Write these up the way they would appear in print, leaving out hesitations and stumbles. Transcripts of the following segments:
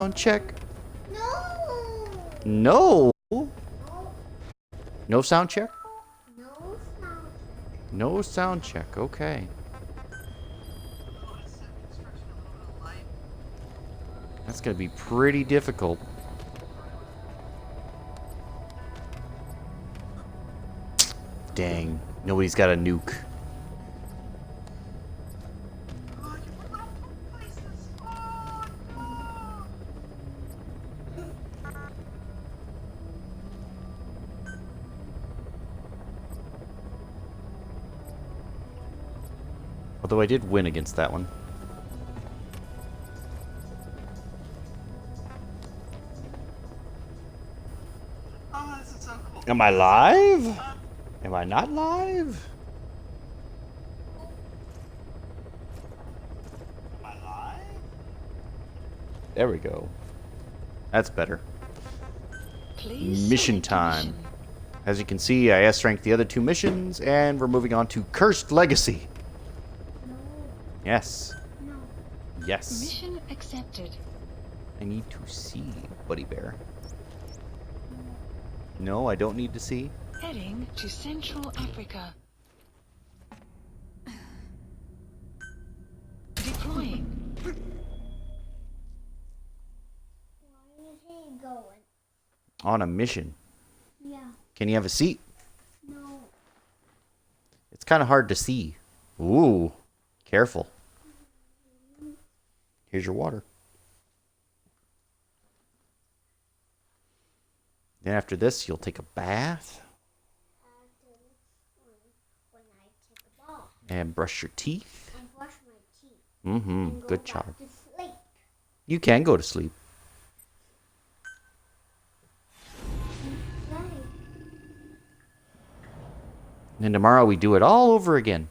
Sound check. No. No. No sound check? No sound. No sound check. Okay. That's going to be pretty difficult. Dang. Nobody's got a nuke. Although I did win against that one. Oh, this is so cool. Am I live? Am I not live? Am I live? There we go. That's better. Please Mission select a time. mission. As you can see, I S-ranked the other two missions, and we're moving on to Cursed Legacy. No. Yes. No. Yes. Mission accepted. I need to see, Buddy Bear. No, I don't need to see. Heading to Central Africa. Deploying. Where is he going? On a mission. Yeah. Can you have a seat? No. It's kind of hard to see. Ooh. Careful. Here's your water. Then after this, you'll take a bath When I take a bath and brush your teeth. and brush my teeth. Mm-hmm. And go Good back job. to sleep. You can go to sleep. Play. And tomorrow we do it all over again.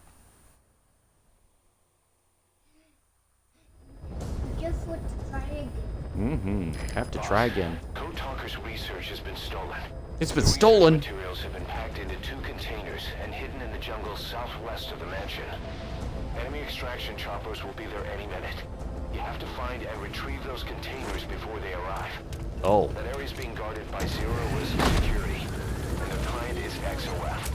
Just want to try again. Mm-hmm. Have to try again. Code Talker's research has been stolen. It's been The stolen. research materials have been packed into 2 containers and hidden in the jungle southwest of the mansion. Enemy extraction choppers will be there any minute. You have to find and retrieve those containers before they arrive. Oh. That area is being guarded by zero-risk security, and the client is XOF.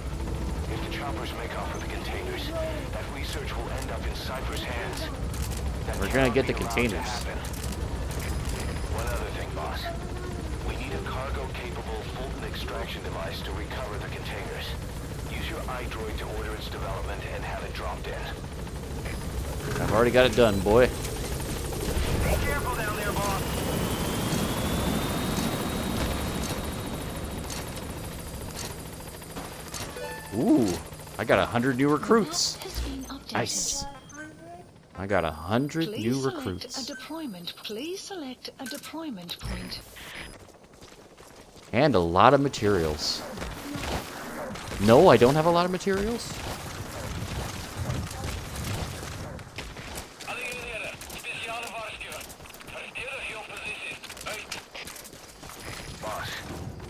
If the choppers make off with the containers, that research will end up in Cypher's hands. That We're gonna cannot get the be allowed to containers. happen. One other thing, boss. We need a cargo-capable Fulton extraction device to recover the containers. Use your iDroid to order its development and have it dropped in. I've already got it done, boy. Be careful down there, boss. Ooh. I got 100 new recruits. Map has been updated. Nice. I got 100 Please new select recruits. a deployment. Please select a deployment point. And a lot of materials. No, I don't have a lot of materials. Boss,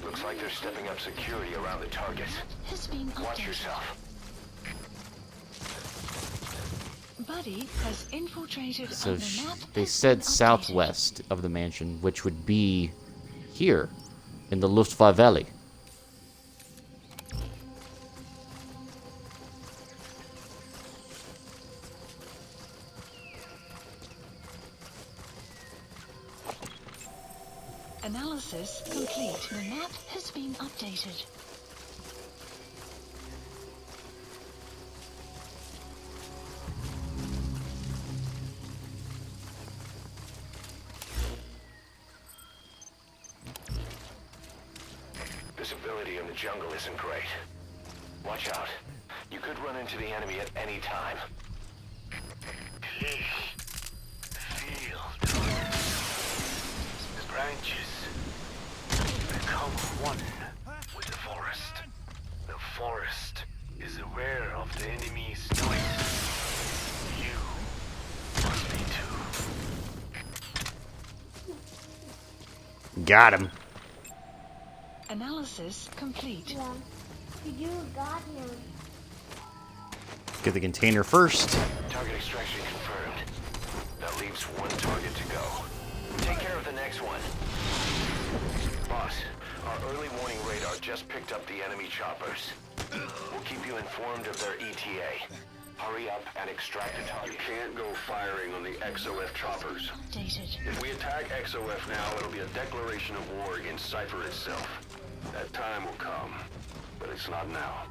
looks like they're stepping up security around the targets. Has been Watch updated. yourself. Buddy has infiltrated So and the map they has said been updated. southwest of the mansion, which would be here in the Luftwaffe Valley. Analysis complete. The map has been updated. Visibility in the jungle isn't great. Watch out. You could run into the enemy at any time. Please feel the branches become one with the forest. The forest is aware of the enemy's noise. You must be too. Got him. Analysis complete. Yeah. You got him. Get the container first. Target extraction confirmed. That leaves one target to go. Take care of the next one. Boss, our early warning radar just picked up the enemy choppers. We'll keep you informed of their ETA. Hurry up and extract the target. You can't go firing on the XOF choppers. Updated. If we attack XOF now, it'll be a declaration of war against Cypher itself. That time will come, but it's not now.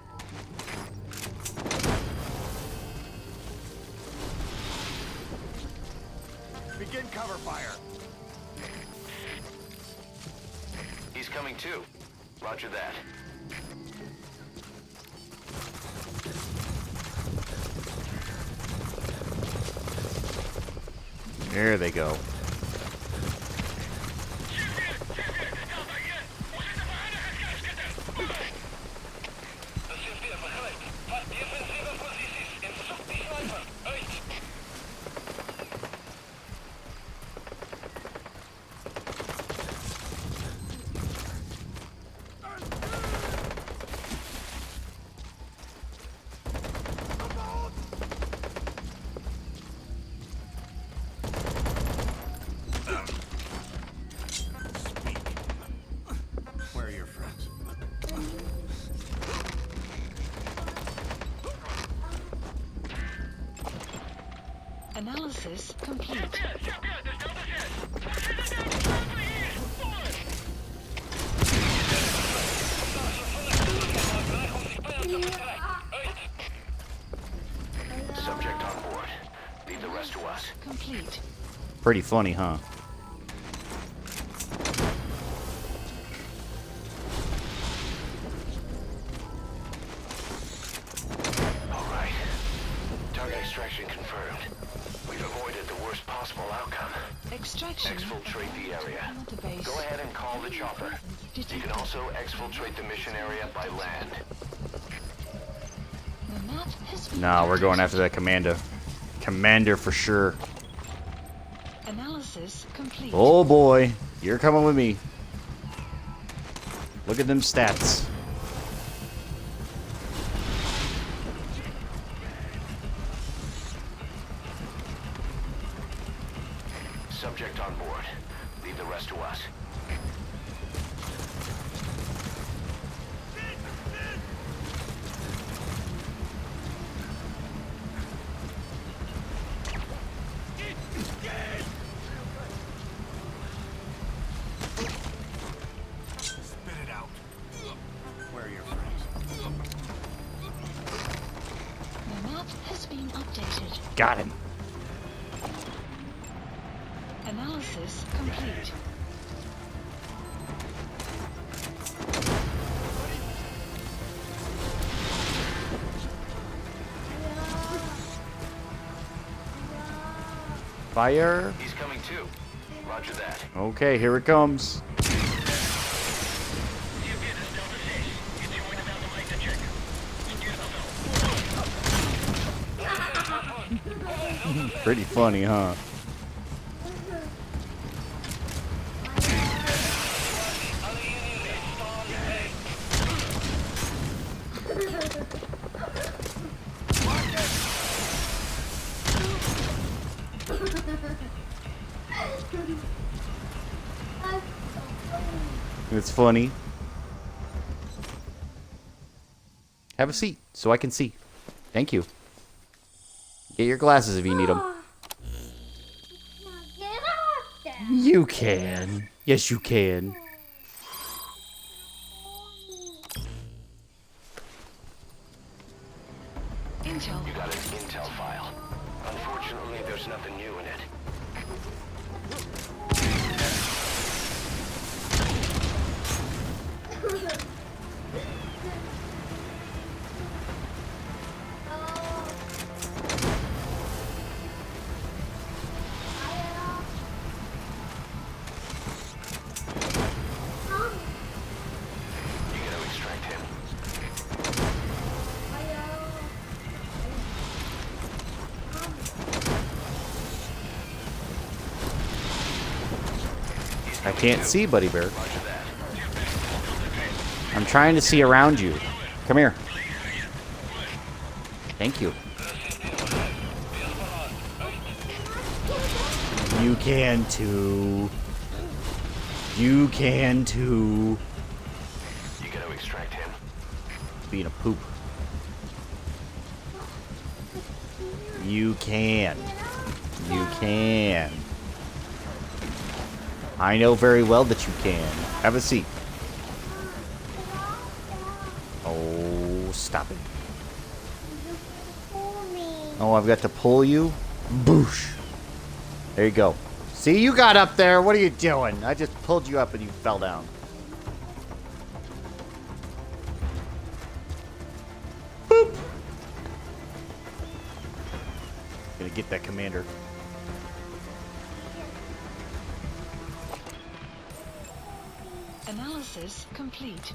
Begin cover fire. He's coming too. Roger that. There they go. Where are your friends? Analysis complete. Subject on board. Leave the rest to us. Complete. Pretty funny, huh? All right. Target extraction confirmed. We've avoided the worst possible outcome. Extraction. Exfiltrate the area. Database. Go ahead and call the chopper. You can also exfiltrate the mission area by land. The map has been Nah, we're going updated. after that commander. Commander for sure. Analysis complete. Oh boy, you're coming with me. Look at them stats. Subject on board. Leave the rest to us. Spit it out. Where are your friends? The map has been updated. Got him. Analysis complete. Fire. He's coming too. Roger that. Okay, here it comes. Pretty funny, huh? It's funny. Have a seat so I can see. Thank you. Get your glasses if you need them. Get off there. You can. Yes, you can. Intel. You got an intel file. Unfortunately, there's nothing new in it. You gotta extract him. I can't see, Buddy Bear. Roger that. I'm trying to see around you. Come here. Thank you. You can too. You can too. You gotta extract him. Being a poop. You can. You can. I know very well that you can. Have a seat. Oh, stop it. Pull me. Oh, I've got to pull you? Boosh. There you go. See, you got up there. What are you doing? I just pulled you up and you fell down. Boop. Gonna get that commander. Analysis complete.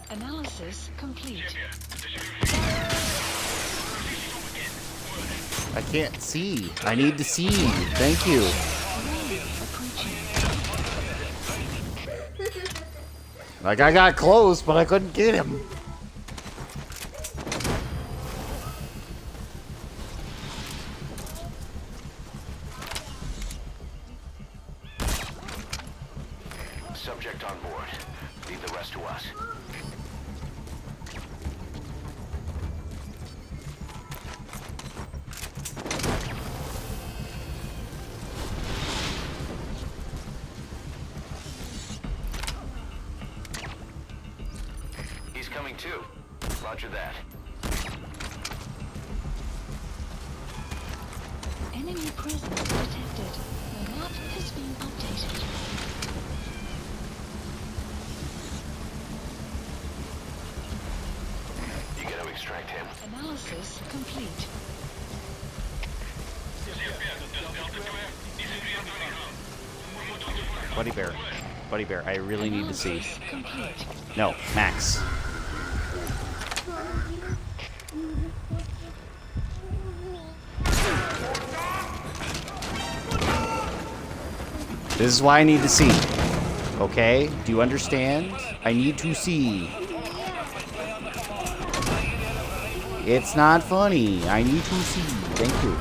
Analysis complete. I can't see. I need to see. Thank you. Like, I got close, but I couldn't get him. Subject on board. Leave the rest to us. He's coming too. Roger that. Enemy presence detected. The map has been updated. You gotta extract him. Analysis complete. Buddy Bear. Buddy Bear, I really need to see. Analysis complete. No, Max. This is why I need to see. Okay? Do you understand? I need to see. It's not funny. I need to see. Thank you.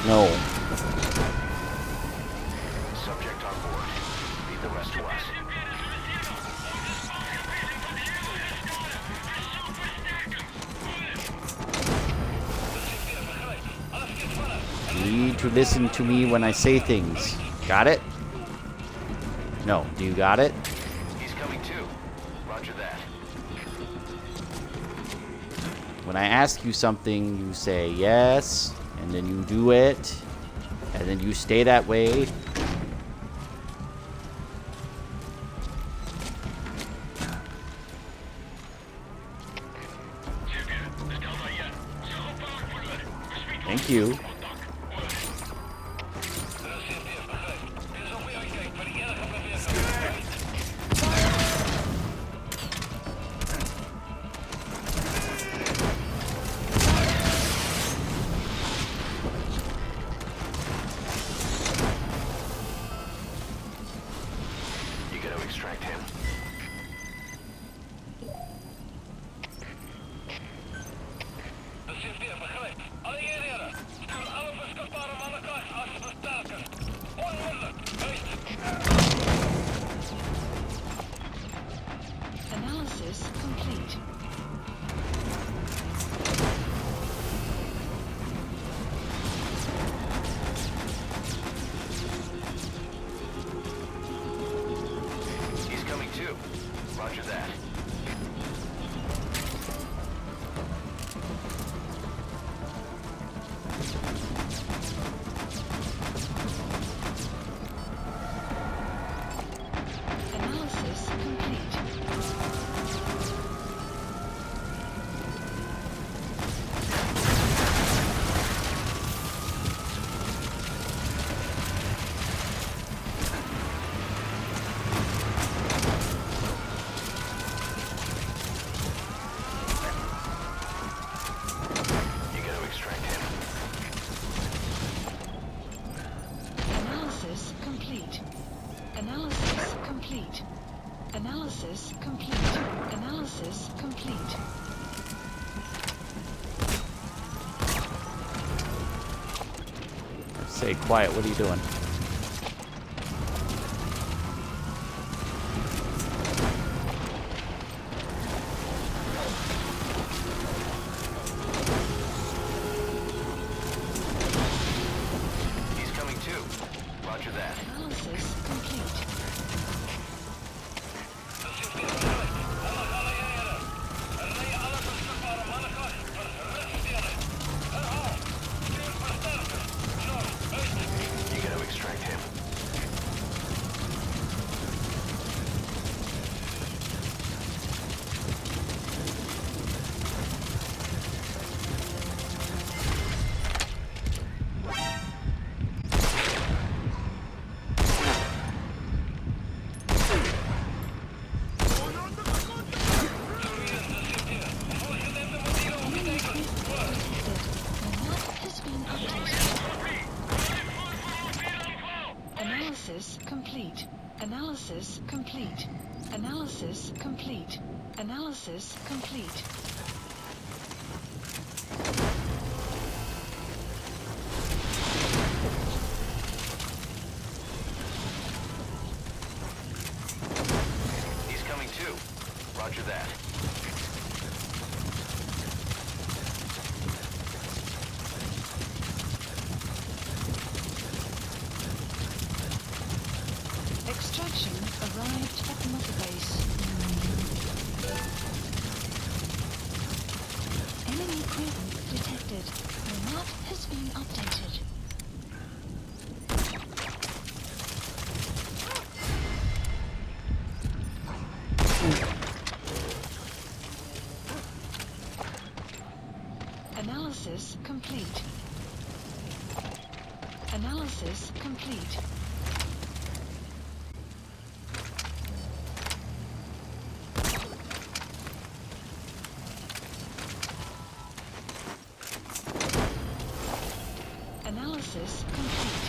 No. Subject on board. Leave the rest to us. You need to listen to me when I say things. Got it? No. Do you got it? He's coming too. Roger that. When I ask you something, you say yes, and then you do it, and then you stay that way. Thank you. You gotta extract him. Analysis complete. Analysis complete. Say quiet, what are you doing? He's coming too. Roger that. Analysis complete. You gotta extract him. Analysis complete. Analysis complete. Analysis complete. Analysis complete. He's coming too. Roger that. Extraction arrived at the mother base. Enemy presence detected. The map has been updated. Analysis complete. Analysis complete. Analysis complete.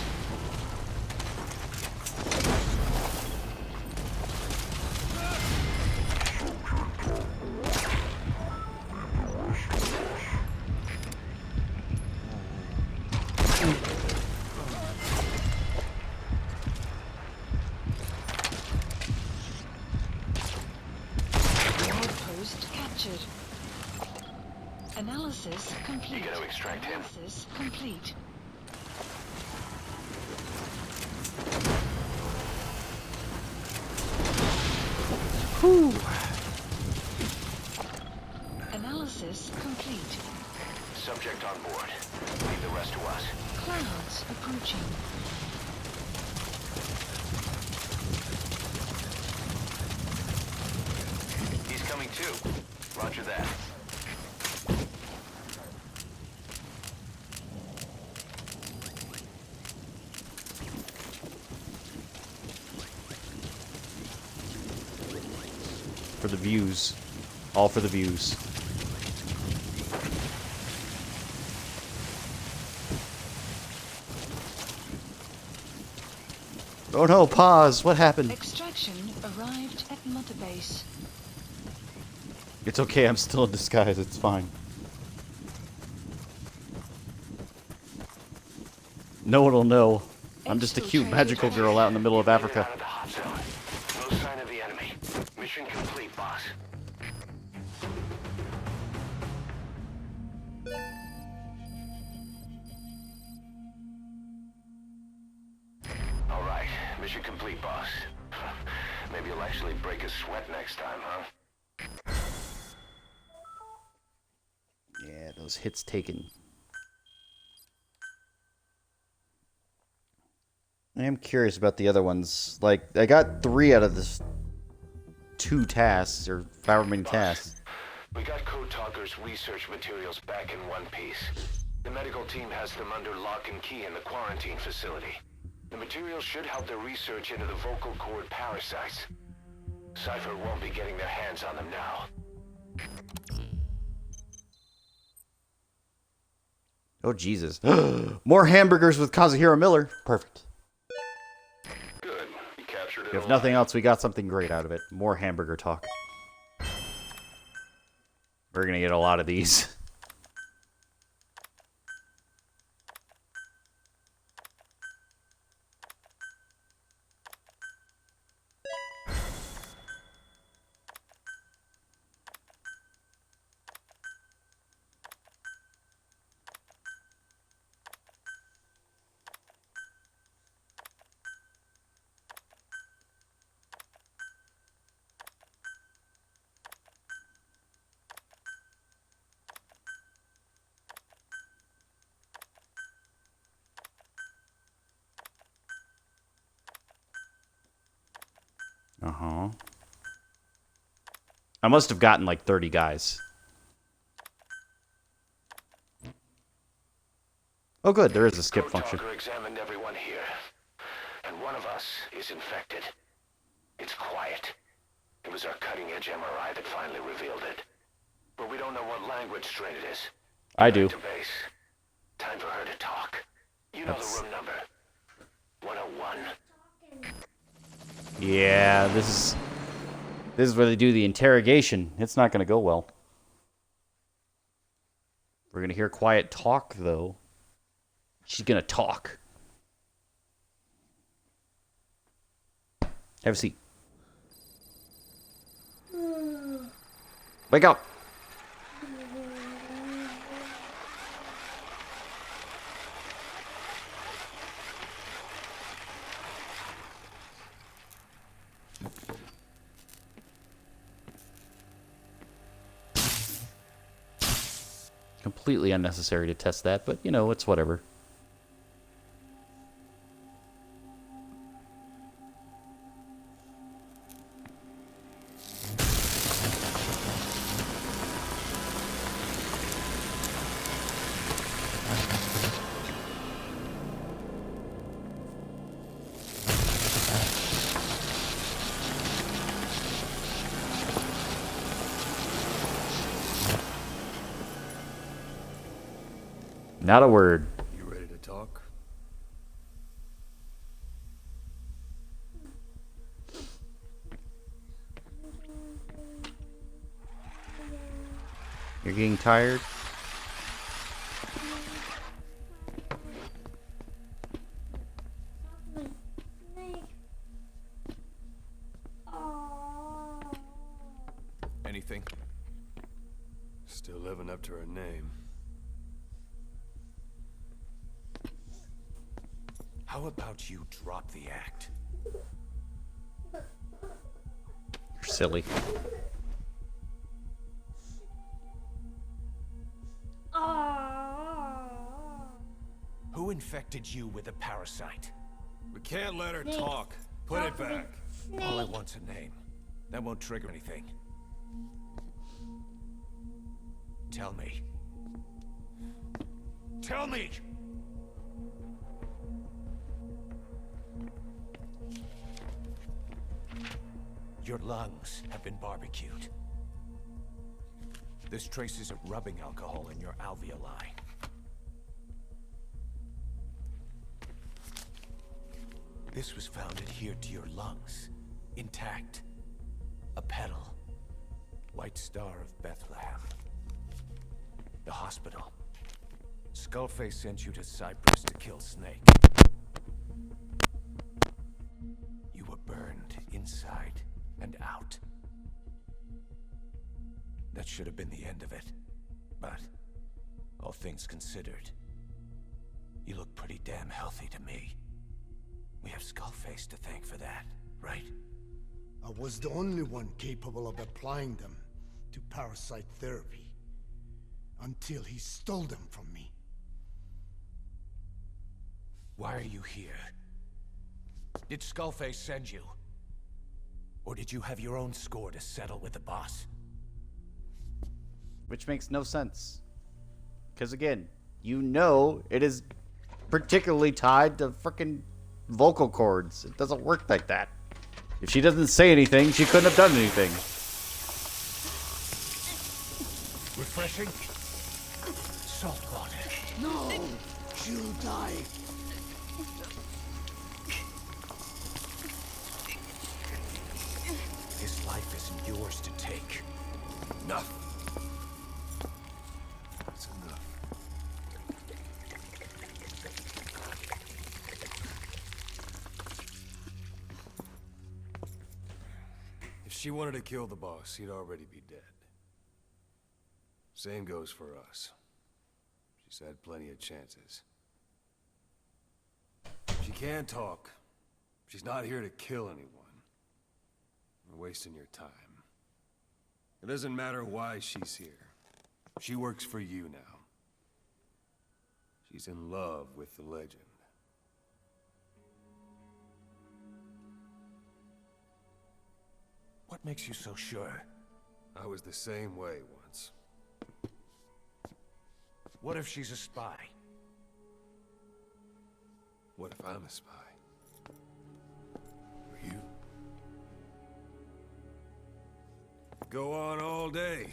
Outpost captured. Analysis complete. You gotta extract him. Analysis complete. Whew. Analysis complete. Subject on board. Leave the rest to us. Clouds approaching. He's coming too. Roger that. For the views. All for the views. Oh no, pause. What happened? Extraction arrived at mother base. It's okay, I'm still in disguise. It's fine. No one will know. I'm just a cute magical girl out in the middle of Africa. Out of the hot zone. No sign of the enemy. Mission complete, boss. All right, mission complete, boss. Maybe you'll actually break a sweat next time, huh? Yeah, those hits taken. I am curious about the other ones. Like, I got 3 out of this 2 tasks, or however many tasks. We got Code Talker's research materials back in one piece. The medical team has them under lock and key in the quarantine facility. The materials should help their research into the vocal cord parasites. Cypher won't be getting their hands on them now. Oh, Jesus. More hamburgers with Kazuhiro Miller. Perfect. Good. You captured If nothing else, we got something great out of it. More hamburger talk. We're gonna get a lot of these. Uh-huh. I must have gotten like 30 guys. Oh good, there is a skip function. Code Talker examined everyone here, and one of us is infected. It's quiet. It was our cutting-edge MRI that finally revealed it. But we don't know what language strain it is. I do. Back to base. Time for her to talk. You know the room number. 101. Yeah, this is where they do the interrogation. It's not gonna go well. We're gonna hear quiet talk though. She's gonna talk. Have a seat. Wake up. Completely unnecessary to test that, but you know, it's whatever. Not a word. You ready to talk? You're getting tired? Anything? Still living up to her name. How about you drop the act? You're silly. Who infected you with a parasite? We can't let her talk. Put it back. All I want's a name. That won't trigger anything. Tell me. Tell me! Your lungs have been barbecued. There's traces of rubbing alcohol in your alveoli. This was found adhered to your lungs, intact. A petal. White Star of Bethlehem. The hospital. Skullface sent you to Cyprus to kill Snake. You were burned inside and out. That should have been the end of it. But, all things considered, you look pretty damn healthy to me. We have Skullface to thank for that, right? I was the only one capable of applying them to parasite therapy. Until he stole them from me. Why are you here? Did Skullface send you? Or did you have your own score to settle with the boss? Which makes no sense. Because again, you know it is particularly tied to frickin' vocal cords. It doesn't work like that. If she doesn't say anything, she couldn't have done anything. Refreshing? Salt water. No! She'll die. she wanted to kill the boss, he'd already be dead. Same goes for us. She's had plenty of chances. She can talk. She's not here to kill anyone. You're wasting your time. It doesn't matter why she's here. She works for you now. She's in love with the legend. What makes you so sure? I was the same way once. What if she's a spy? What if I'm a spy? For you? Go on all day.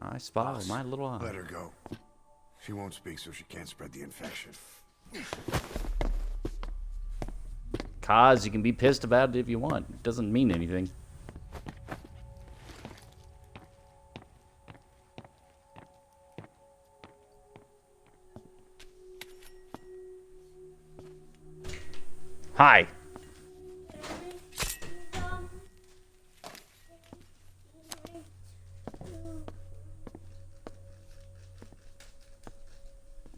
I spy with my little eye. Let her go. She won't speak, so she can't spread the infection. Kaz, you can be pissed about it if you want. It doesn't mean anything. Hi.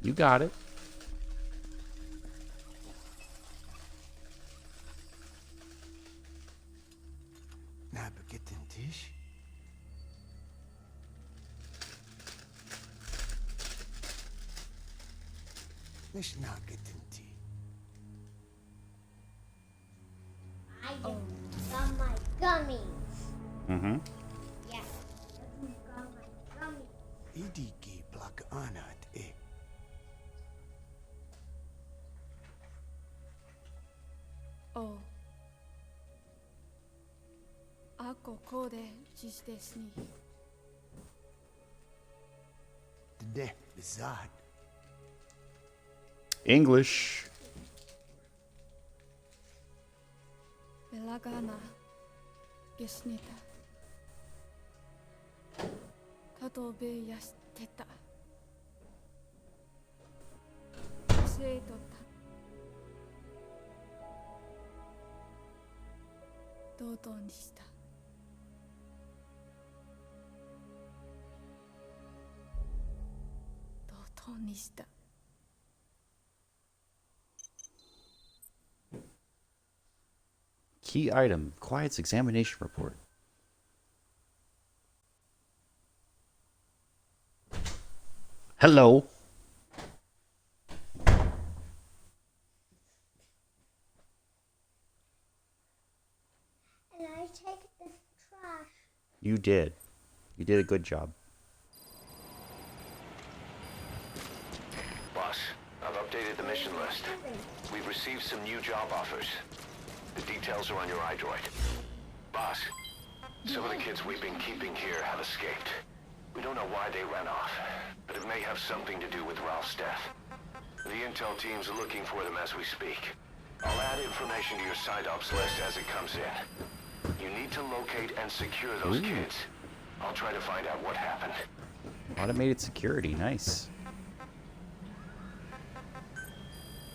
You got it. Na begitten Tisch. Nicht na gitten Tisch. I just got my gummies. Mm-hmm. Yes, I just got my gummies. Idiki plak anat e. Oh. Ako kode dziś desni. Dne bizad. English. Belagana gesnita. Kadobe yasteta. Seitota. Dodoにしたdodoにした Key item. Quiet's examination report. Hello. And I take the trash. You did. You did a good job. Boss, I've updated the mission list. We've received some new job offers. The details are on your iDroid. Boss, some of the kids we've been keeping here have escaped. We don't know why they ran off, but it may have something to do with Ralph's death. The intel team's looking for them as we speak. I'll add information to your side ops list as it comes in. You need to locate and secure those kids. I'll try to find out what happened. Automated security. Nice.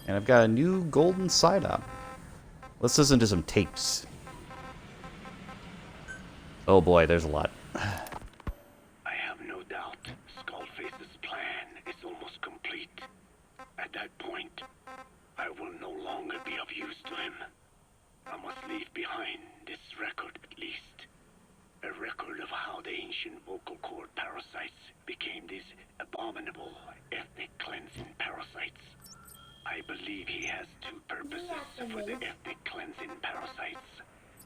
And I've got a new golden side op. Let's listen to some tapes. Oh boy, there's a lot. I have no doubt Skullface's plan is almost complete. At that point, I will no longer be of use to him. I must leave behind this record at least. A record of how the ancient vocal cord parasites became these abominable ethnic cleansing parasites. I believe he has two purposes for the ethnic cleansing parasites.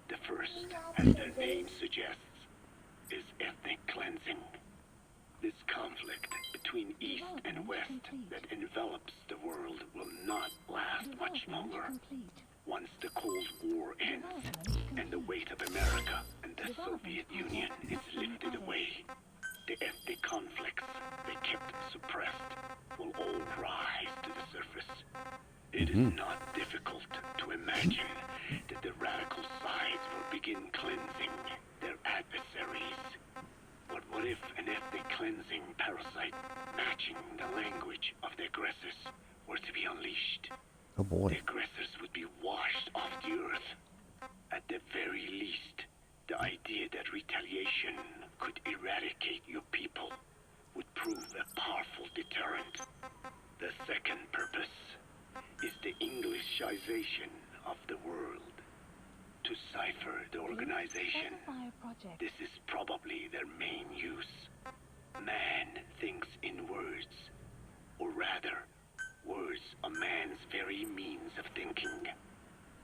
The first, as their name suggests, is ethnic cleansing. This conflict between East and West that envelops the world will not last much longer. Once the Cold War ends and the weight of America and the Soviet Union is lifted away, the ethnic conflicts they kept suppressed will all rise to the surface. It is not difficult to imagine that the radical sides will begin cleansing their adversaries. But what if an cleansing parasite matching the language of the aggressors were to be unleashed. Oh boy. The aggressors would be washed off the earth. At the very least, the idea that retaliation could eradicate your people would prove a powerful deterrent. The second purpose is the Englishization of the world. To cipher the organization. This is probably their main use. Man thinks in words, or rather, words are man's very means of thinking.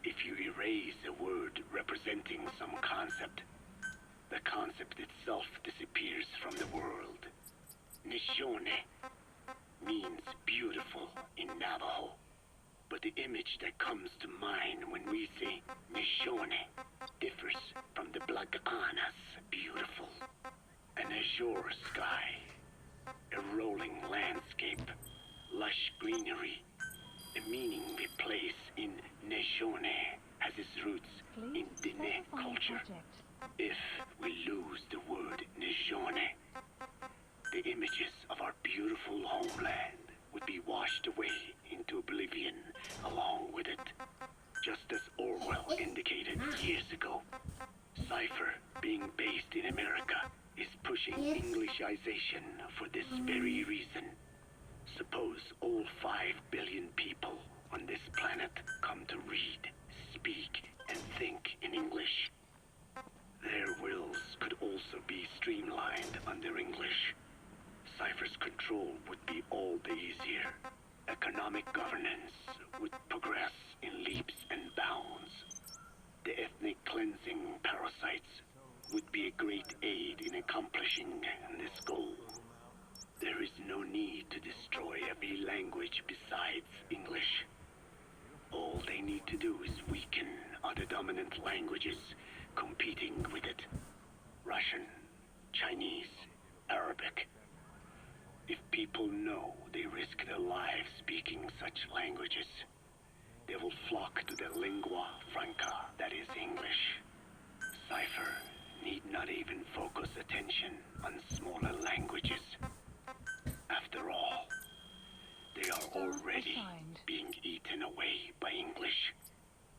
If you erase a word representing some concept, the concept itself disappears from the world. Nishone means beautiful in Navajo, but the image that comes to mind when we say Nishone differs from the Blagana's beautiful. An azure sky, a rolling landscape, lush greenery. The meaning we place in Nishone has its roots in Diné culture. If we lose the word Nishone, the images of our beautiful homeland would be washed away into oblivion along with it. Just as Orwell indicated years ago, Cypher, being based in America, is pushing Englishization for this very reason. Suppose all 5 billion people on this planet come to read, speak, and think in English. Their wills could also be streamlined under English. Cypher's control would be all the easier. Economic governance would progress in leaps and bounds. The ethnic cleansing parasites would be a great aid in accomplishing this goal. There is no need to destroy every language besides English. All they need to do is weaken other dominant languages competing with it. Russian, Chinese, Arabic. If people know they risk their lives speaking such languages, they will flock to the lingua franca that is English. Cypher need not even focus attention on smaller languages. After all, they are already being eaten away by English.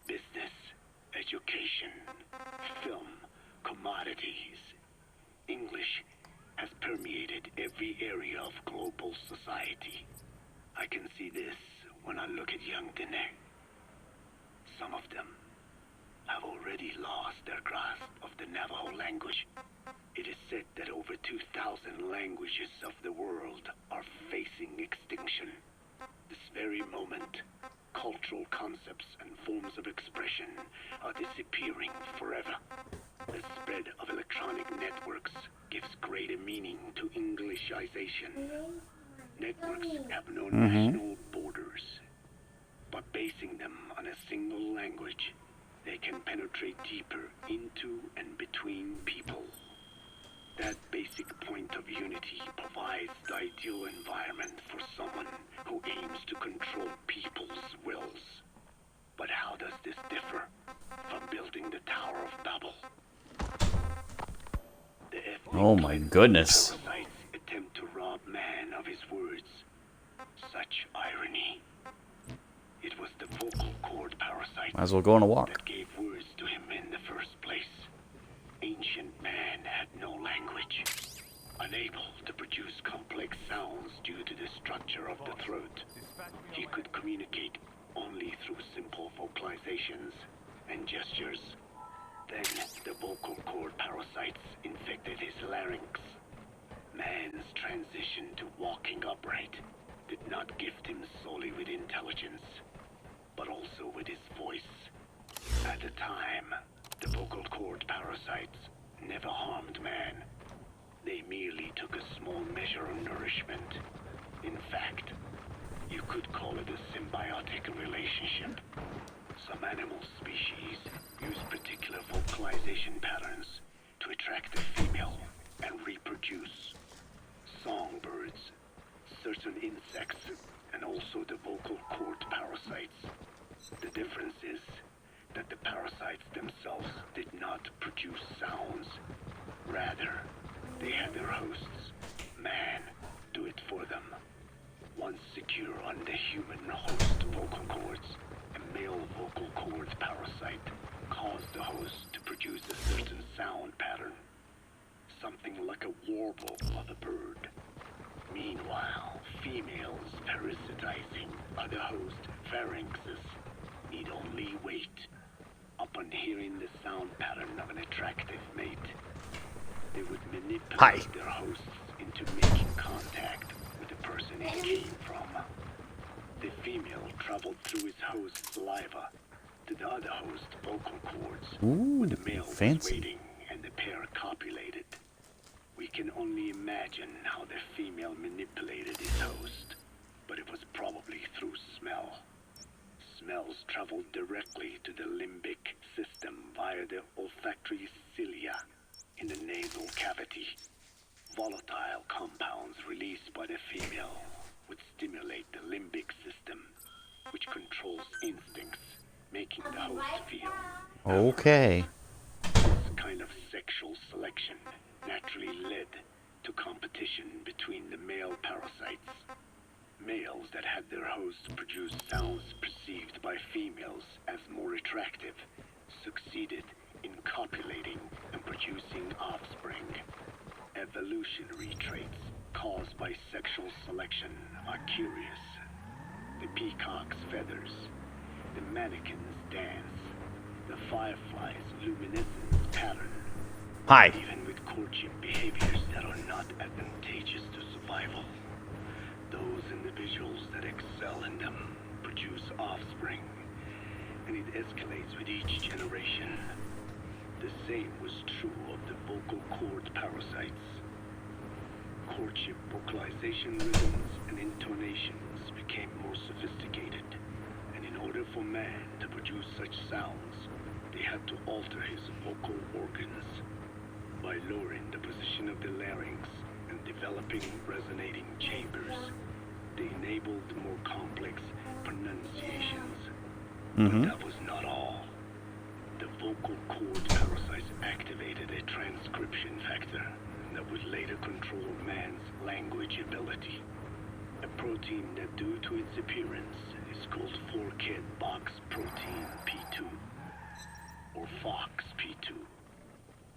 Business, education, film, commodities. English has permeated every area of global society. I can see this when I look at young Diné. Some of them have already lost their grasp of the Navajo language. It is said that over 2,000 languages of the world are facing extinction. This very moment, cultural concepts and forms of expression are disappearing forever. The spread of electronic networks gives greater meaning to Englishization. Networks have no national borders. By basing them on a single language, they can penetrate deeper into and between people. That basic point of unity provides the ideal environment for someone who aims to control people's wills. But how does this differ from building the Tower of Babel? The ethnic Oh my goodness. parasites attempt to rob man of his words. Such irony. It was the vocal cord parasite Might as well go on a walk. that gave words to him in the first place. Ancient man had no language, unable to produce complex sounds due to the structure of the throat. He could communicate only through simple vocalizations and gestures. Then the vocal cord parasites infected his larynx. Man's transition to walking upright did not gift him solely with intelligence, but also with his voice. At the time, the vocal cord parasites never harmed man. They merely took a small measure of nourishment. In fact, you could call it a symbiotic relationship. Some animal species use particular vocalization patterns to attract a female and reproduce. Songbirds, certain insects, and also the vocal cord parasites. The difference is that the parasites themselves did not produce sounds. Rather, they had their hosts man do it for them. Once secure on the human host vocal cords, a male vocal cords parasite caused the host to produce a certain sound pattern. Something like a warble of a bird. Meanwhile, females parasitizing other host pharynxes need only wait. Upon hearing the sound pattern of an attractive mate, they would manipulate their hosts into making contact with the person it came from. The female traveled through his host's saliva to the other host's vocal cords, where the male was waiting and the pair copulated. We can only imagine how the female manipulated his host, but it was probably through smell. Smells traveled directly to the limbic system via the olfactory cilia in the nasal cavity. Volatile compounds released by the female would stimulate the limbic system, which controls instincts, making the host feel. Okay. This kind of sexual selection naturally led to competition between the male parasites. Males that had their hosts produce sounds perceived by females as more attractive succeeded in copulating and producing offspring. Evolutionary traits caused by sexual selection are curious. The peacock's feathers, the mannequin's dance, the firefly's luminescence pattern. Even with courtship behaviors that are not advantageous to survival. Those individuals that excel in them produce offspring, and it escalates with each generation. The same was true of the vocal cord parasites. Courtship vocalization rhythms and intonations became more sophisticated, and in order for man to produce such sounds, they had to alter his vocal organs. By lowering the position of the larynx and developing resonating chambers, they enabled more complex pronunciations. But that was not all. The vocal cord parasites activated a transcription factor that would later control man's language ability. A protein that, due to its appearance, is called Four-Kid Box Protein P2, or FOX-P2.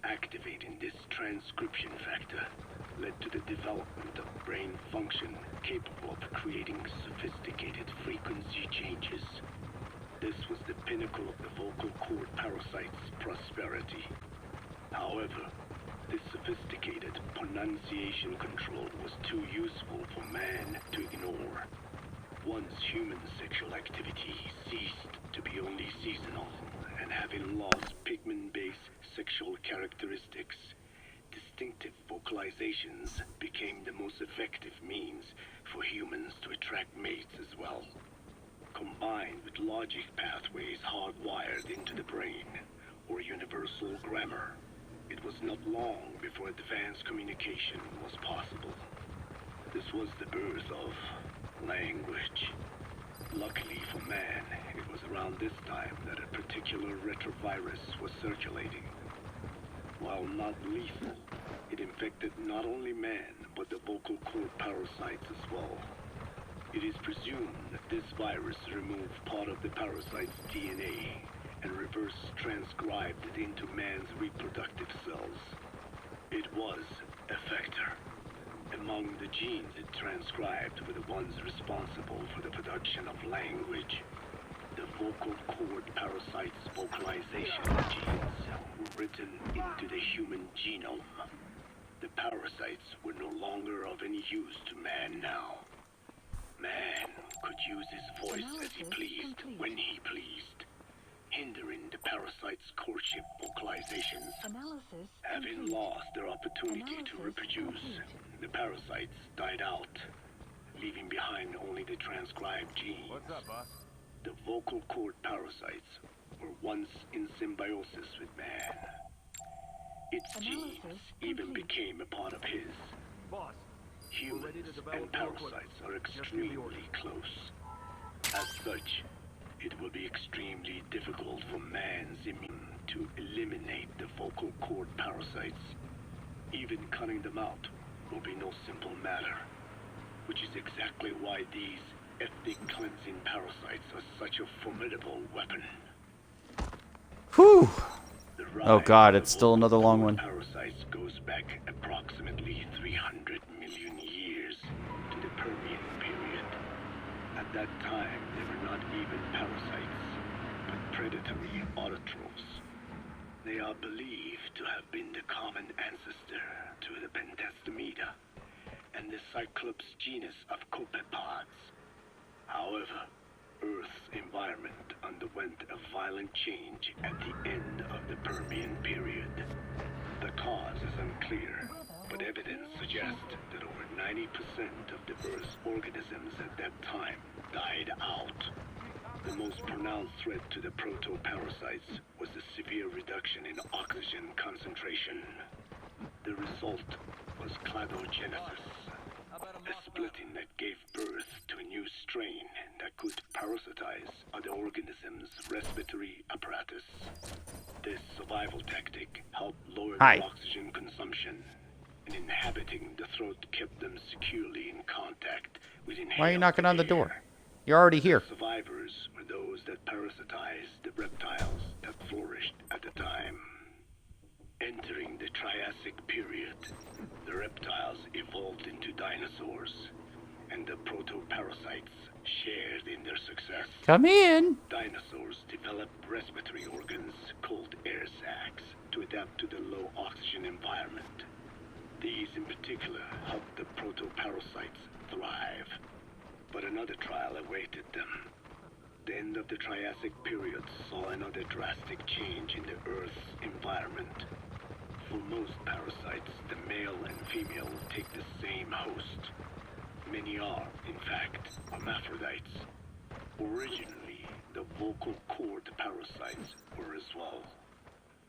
Activating this transcription factor led to the development of brain function capable of creating sophisticated frequency changes. This was the pinnacle of the vocal cord parasite's prosperity. However, this sophisticated pronunciation control was too useful for man to ignore. Once human sexual activity ceased to be only seasonal, and having lost pigment-based sexual characteristics, distinctive vocalizations became the most effective means for humans to attract mates as well. Combined with logic pathways hardwired into the brain, or universal grammar, it was not long before advanced communication was possible. This was the birth of language. Luckily for man, it was around this time that a particular retrovirus was circulating. While not lethal, it infected not only man, but the vocal cord parasites as well. It is presumed that this virus removed part of the parasite's DNA and reverse transcribed it into man's reproductive cells. It was a factor. Among the genes it transcribed were the ones responsible for the production of language. The vocal cord parasite's vocalization genes were written into the human genome. The parasites were no longer of any use to man now. Man could use his voice as he pleased, when he pleased, hindering the parasite's courtship vocalizations. Having lost their opportunity to reproduce, the parasites died out, leaving behind only the transcribed genes. What's up, boss? The vocal cord parasites were once in symbiosis with man. Its genes even became a part of his. Boss, Humans and parasites are extremely close. As such, it will be extremely difficult for man's immune to eliminate the vocal cord parasites. Even cutting them out will be no simple matter, which is exactly why these ethnic cleansing parasites are such a formidable weapon. Whew. The Oh rise god, of it's still another long one. parasites goes back approximately 300 million years to the Permian period. At that time, they were not even parasites, but predatory autotrophs. They are believed to have been the common ancestor to the Pentastomida and the Cyclops genus of copepods. However, Earth's environment underwent a violent change at the end of the Permian period. The cause is unclear, but evidence suggests that over 90% of the Earth's organisms at that time died out. The most pronounced threat to the protoparasites was the severe reduction in oxygen concentration. The result was cladogenesis, a splitting that gave birth to a new strain that could parasitize other organisms' respiratory apparatus. This survival tactic helped lower the oxygen consumption, and inhabiting the throat kept them securely in contact with inhaled Why are you knocking on the air. door? You're already here. Survivors were those that parasitized the reptiles that flourished at the time. Entering the Triassic period, the reptiles evolved into dinosaurs, and the protoparasites shared in their success. Come in. Dinosaurs developed respiratory organs called air sacs to adapt to the low oxygen environment. These in particular helped the protoparasites thrive. But another trial awaited them. The end of the Triassic period saw another drastic change in the Earth's environment. For most parasites, the male and female take the same host. Many are, in fact, hermaphrodites. Originally, the vocal cord parasites were as well.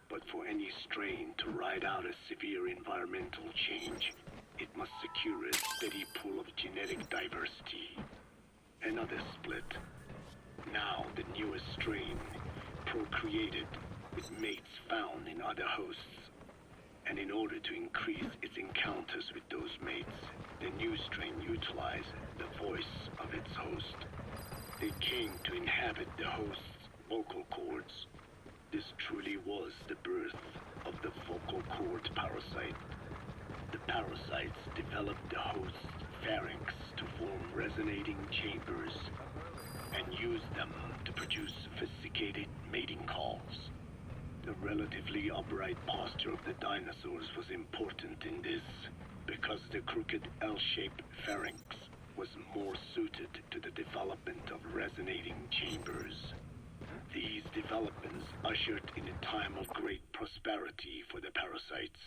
But for any strain to ride out a severe environmental change, it must secure a steady pool of genetic diversity. Another split. Now the newest strain procreated with mates found in other hosts. And in order to increase its encounters with those mates, the new strain utilized the voice of its host. They came to inhabit the host's vocal cords. This truly was the birth of the vocal cord parasite. The parasites developed the host's pharynx to form resonating chambers and used them to produce sophisticated mating calls. The relatively upright posture of the dinosaurs was important in this, because the crooked L-shaped pharynx was more suited to the development of resonating chambers. These developments ushered in a time of great prosperity for the parasites.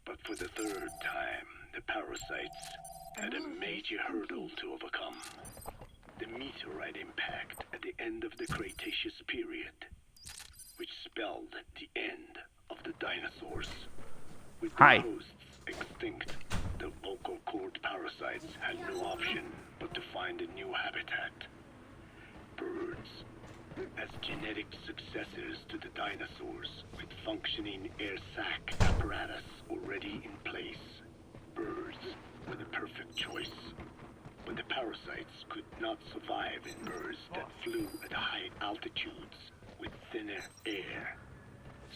But for the third time, the parasites had a major hurdle to overcome. The meteorite impact at the end of the Cretaceous period, which spelled the end of the dinosaurs. With their hosts extinct, the vocal cord parasites had no option but to find a new habitat. Birds. As genetic successors to the dinosaurs, with functioning air sac apparatus already in place, birds were the perfect choice. But the parasites could not survive in birds that flew at high altitudes with thinner air.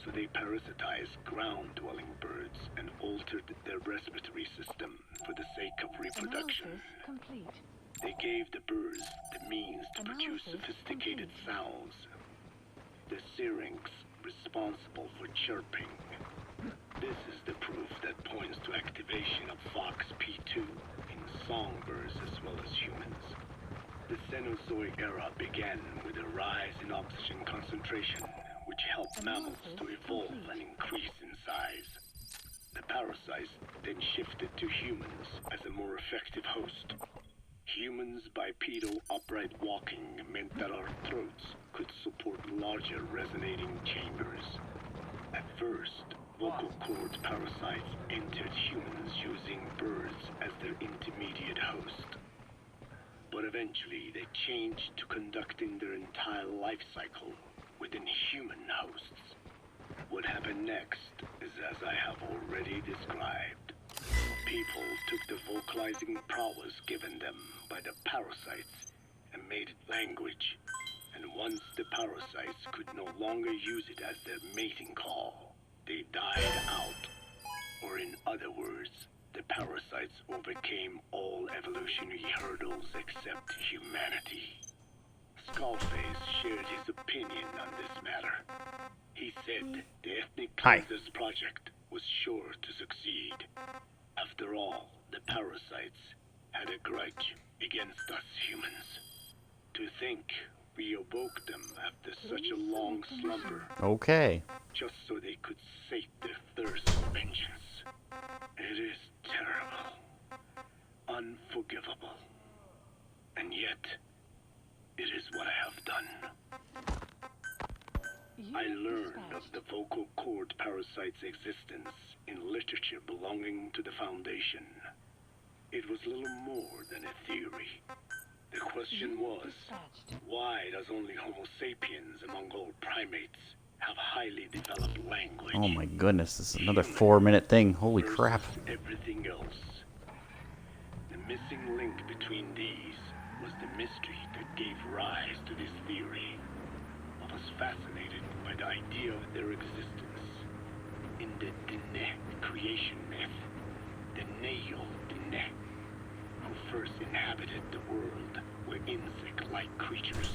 So they parasitized ground-dwelling birds and altered their respiratory system for the sake of reproduction. Complete. They gave the birds the means to produce sophisticated sounds. The syrinx responsible for chirping. This is the proof that points to activation of FOXP2 in songbirds as well as humans. The Cenozoic era began with a rise in oxygen concentration, which helped mammals to evolve and increase in size. The parasites then shifted to humans as a more effective host. Humans' bipedal upright walking meant that our throats could support larger resonating chambers. At first, vocal cord parasites entered humans using birds as their intermediate host. But eventually they changed to conducting their entire life cycle within human hosts. What happened next is as I have already described. people took the vocalizing prowess given them by the parasites and made it language. And once the parasites could no longer use it as their mating call, they died out. Or in other words, the parasites overcame all evolutionary hurdles except humanity. Skullface shared his opinion on this matter. He said the Ethnic Cleansers Project was sure to succeed. After all, the parasites had a grudge against us humans. To think we awoke them after such a long slumber. Okay. Just so they could sate their thirst for vengeance. It is terrible. Unforgivable. And yet, it is what I have done. I learned of the vocal cord parasite's existence in literature belonging to the Foundation. It was little more than a theory. The question was, why does only Homo sapiens among all primates have highly developed language? Oh my goodness, this is another 4-minute thing. Holy crap. Everything else. The missing link between these was the mystery that gave rise to this theory. I was fascinated by the idea of their existence. In the Dene creation myth, the Neil Dene, who first inhabited the world, were insect-like creatures.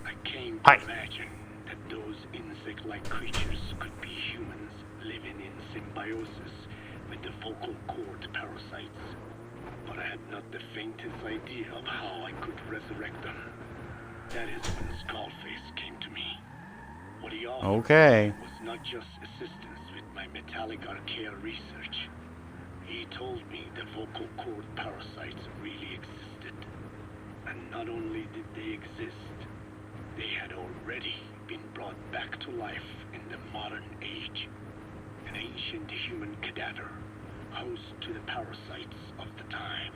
I came to imagine that those insect-like creatures could be humans living in symbiosis with the vocal cord parasites. But I had not the faintest idea of how I could resurrect them. That is when Skullface came to me. What he offered was not just assistance with my metallic archaea research. He told me the vocal cord parasites really existed. And not only did they exist, they had already been brought back to life in the modern age. An ancient human cadaver, host to the parasites of the time.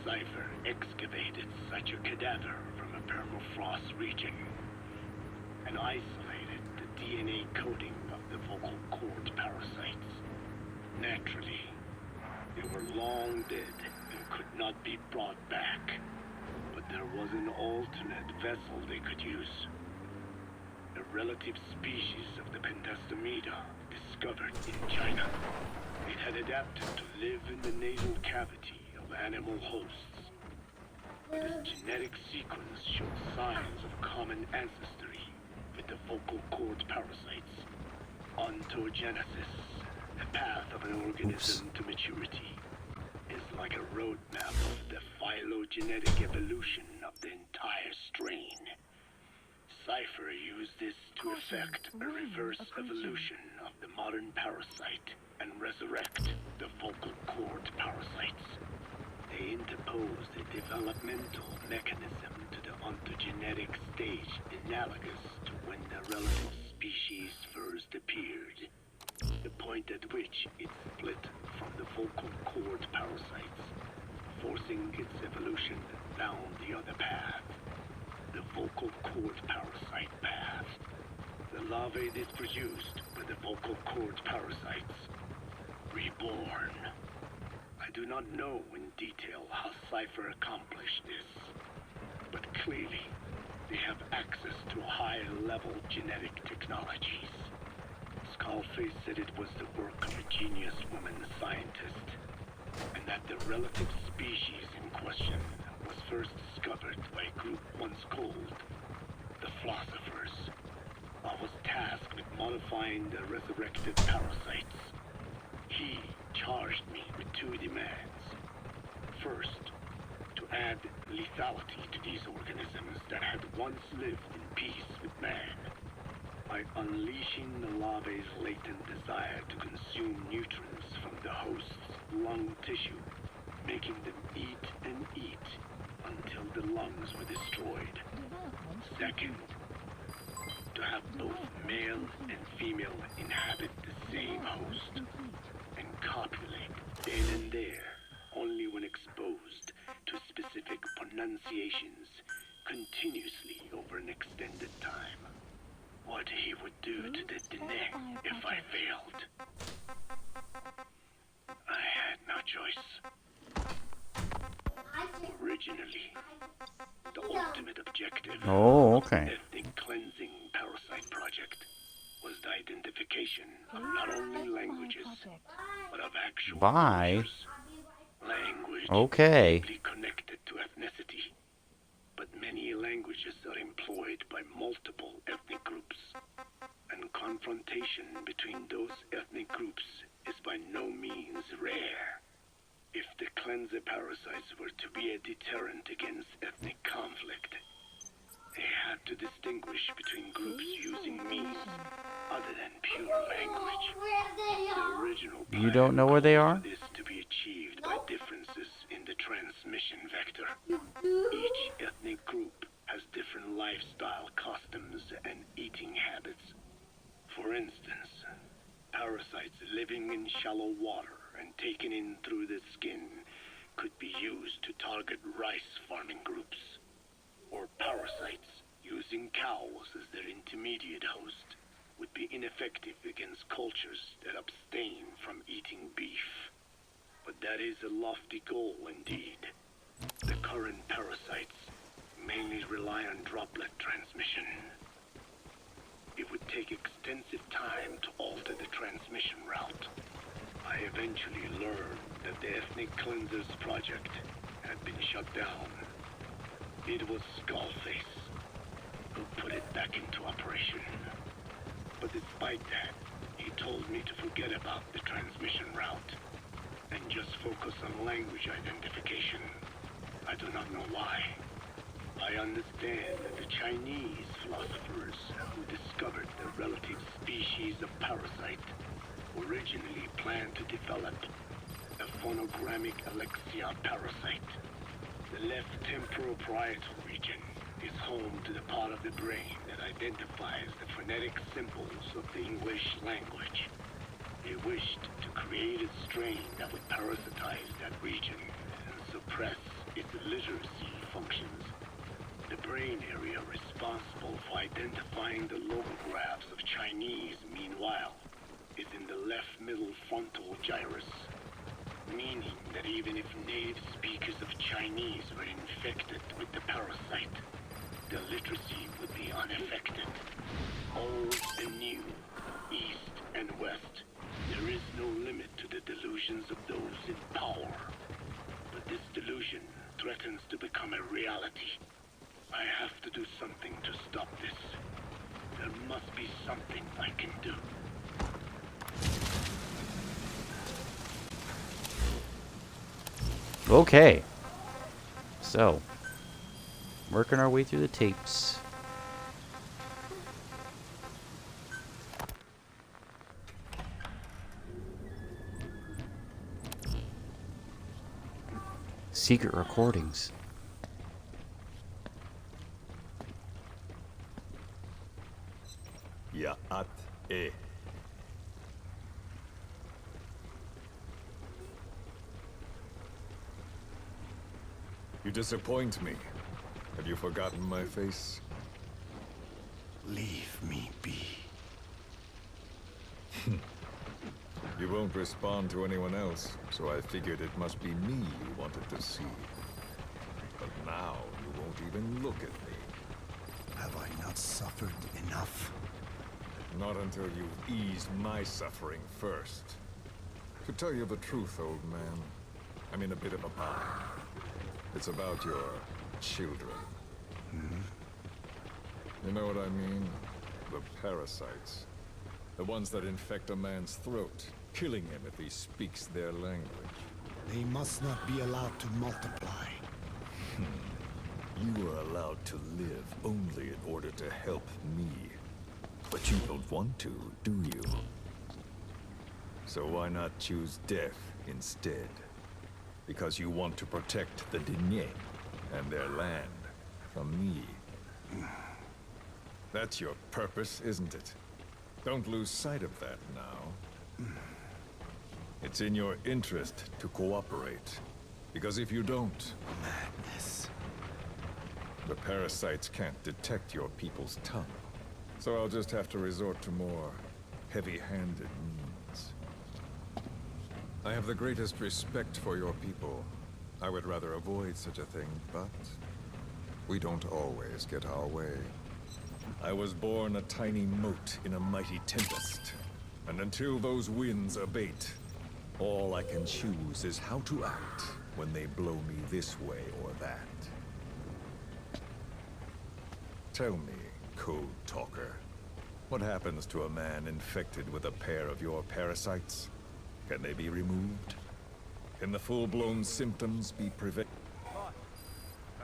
Cypher excavated such a cadaver from a permafrost region and isolated the DNA coding of the vocal cord parasites. Naturally, they were long dead and could not be brought back, but there was an alternate vessel they could use. A relative species of the Pentastomida discovered in China. It had adapted to live in the nasal cavity of animal hosts. But its genetic sequence showed signs of common ancestry with the vocal cord parasites. Ontogenesis, the path of an organism to maturity, is like a roadmap of the phylogenetic evolution of the entire strain. Cypher used this to effect a reverse evolution of the modern parasite and resurrect the vocal cord parasites. They interposed a developmental mechanism to the ontogenetic stage analogous to when the relative species first appeared, the point at which it split from the vocal cord parasites, forcing its evolution down the other path, the vocal cord parasite path. The larvae is produced by the vocal cord parasites, reborn. I do not know in detail how Cypher accomplished this, but clearly they have access to high-level genetic technologies. Skullface said it was the work of a genius woman scientist, and that the relative species in question was first discovered by a group once called the Philosophers. I was tasked with modifying the resurrected parasites. He charged me with 2 demands. First, to add lethality to these organisms that had once lived in peace with man, by unleashing the larvae's latent desire to consume nutrients from the host's lung tissue, making them eat and eat until the lungs were destroyed. Second, to have both male and female inhabit the same host and copulate then and there, only when exposed to specific pronunciations continuously over an extended time. What he would do to the Dene if I failed. I had no of not only languages, but of actual Bye. cultures. Language Okay. is deeply connected to ethnicity, but many languages are employed by multiple ethnic groups, and confrontation between those ethnic groups is by no means rare. If the cleanser parasites were to be a deterrent against ethnic conflict, they had to distinguish between groups using means other than pure language. The original You don't know where they plan are? called for this to be achieved by differences in the transmission vector. Each ethnic group has different lifestyle customs and eating habits. For instance, parasites living in shallow water and taken in through the skin could be used to target rice farming groups, or parasites using cows as their intermediate host would be ineffective against cultures that abstain from eating beef. But that is a lofty goal indeed. The current parasites mainly rely on droplet transmission. It would take extensive time to alter the transmission route. I eventually learned that the Ethnic Cleansers project had been shut down. It was Skullface who put it back into operation. But despite that, he told me to forget about the transmission route and just focus on language identification. I do not know why. I understand that the Chinese philosophers who discovered the relative species of parasite originally planned to develop a phonogrammic Alexia parasite. The left temporal parietal region is home to the part of the brain that identifies the phonetic symbols of the English language. They wished to create a strain that would parasitize that region and suppress its literacy functions. The brain area responsible for identifying the logographs of Chinese, meanwhile, is in the left middle frontal gyrus, meaning that even if native speakers of Chinese were infected with the parasite, the literacy would be unaffected. Old and new, east and west, there is no limit to the delusions of those in power. But this delusion threatens to become a reality. I have to do something to stop this. There must be something I can do. Okay. So, working our way through the tapes. Secret recordings. Ya'at e. You disappoint me. Have you forgotten my face? Leave me be. You won't respond to anyone else, so I figured it must be me you wanted to see. But now you won't even look at me. Have I not suffered enough? Not until you've eased my suffering first. To tell you the truth, old man, I'm in a bit of a bind. It's about your children. You know what I mean? The parasites. The ones that infect a man's throat, killing him if he speaks their language. They must not be allowed to multiply. You are allowed to live only in order to help me. But you don't want to, do you? So why not choose death instead? Because you want to protect the Diné and their land from me. That's your purpose, isn't it? Don't lose sight of that now. It's in your interest to cooperate. Because if you don't... Madness. The parasites can't detect your people's tongue. So I'll just have to resort to more heavy-handed means. I have the greatest respect for your people. I would rather avoid such a thing, but we don't always get our way. I was born a tiny mote in a mighty tempest. And until those winds abate, all I can choose is how to act when they blow me this way or that. Tell me, Code Talker, what happens to a man infected with a pair of your parasites? Can they be removed? Can the full-blown symptoms be prevented?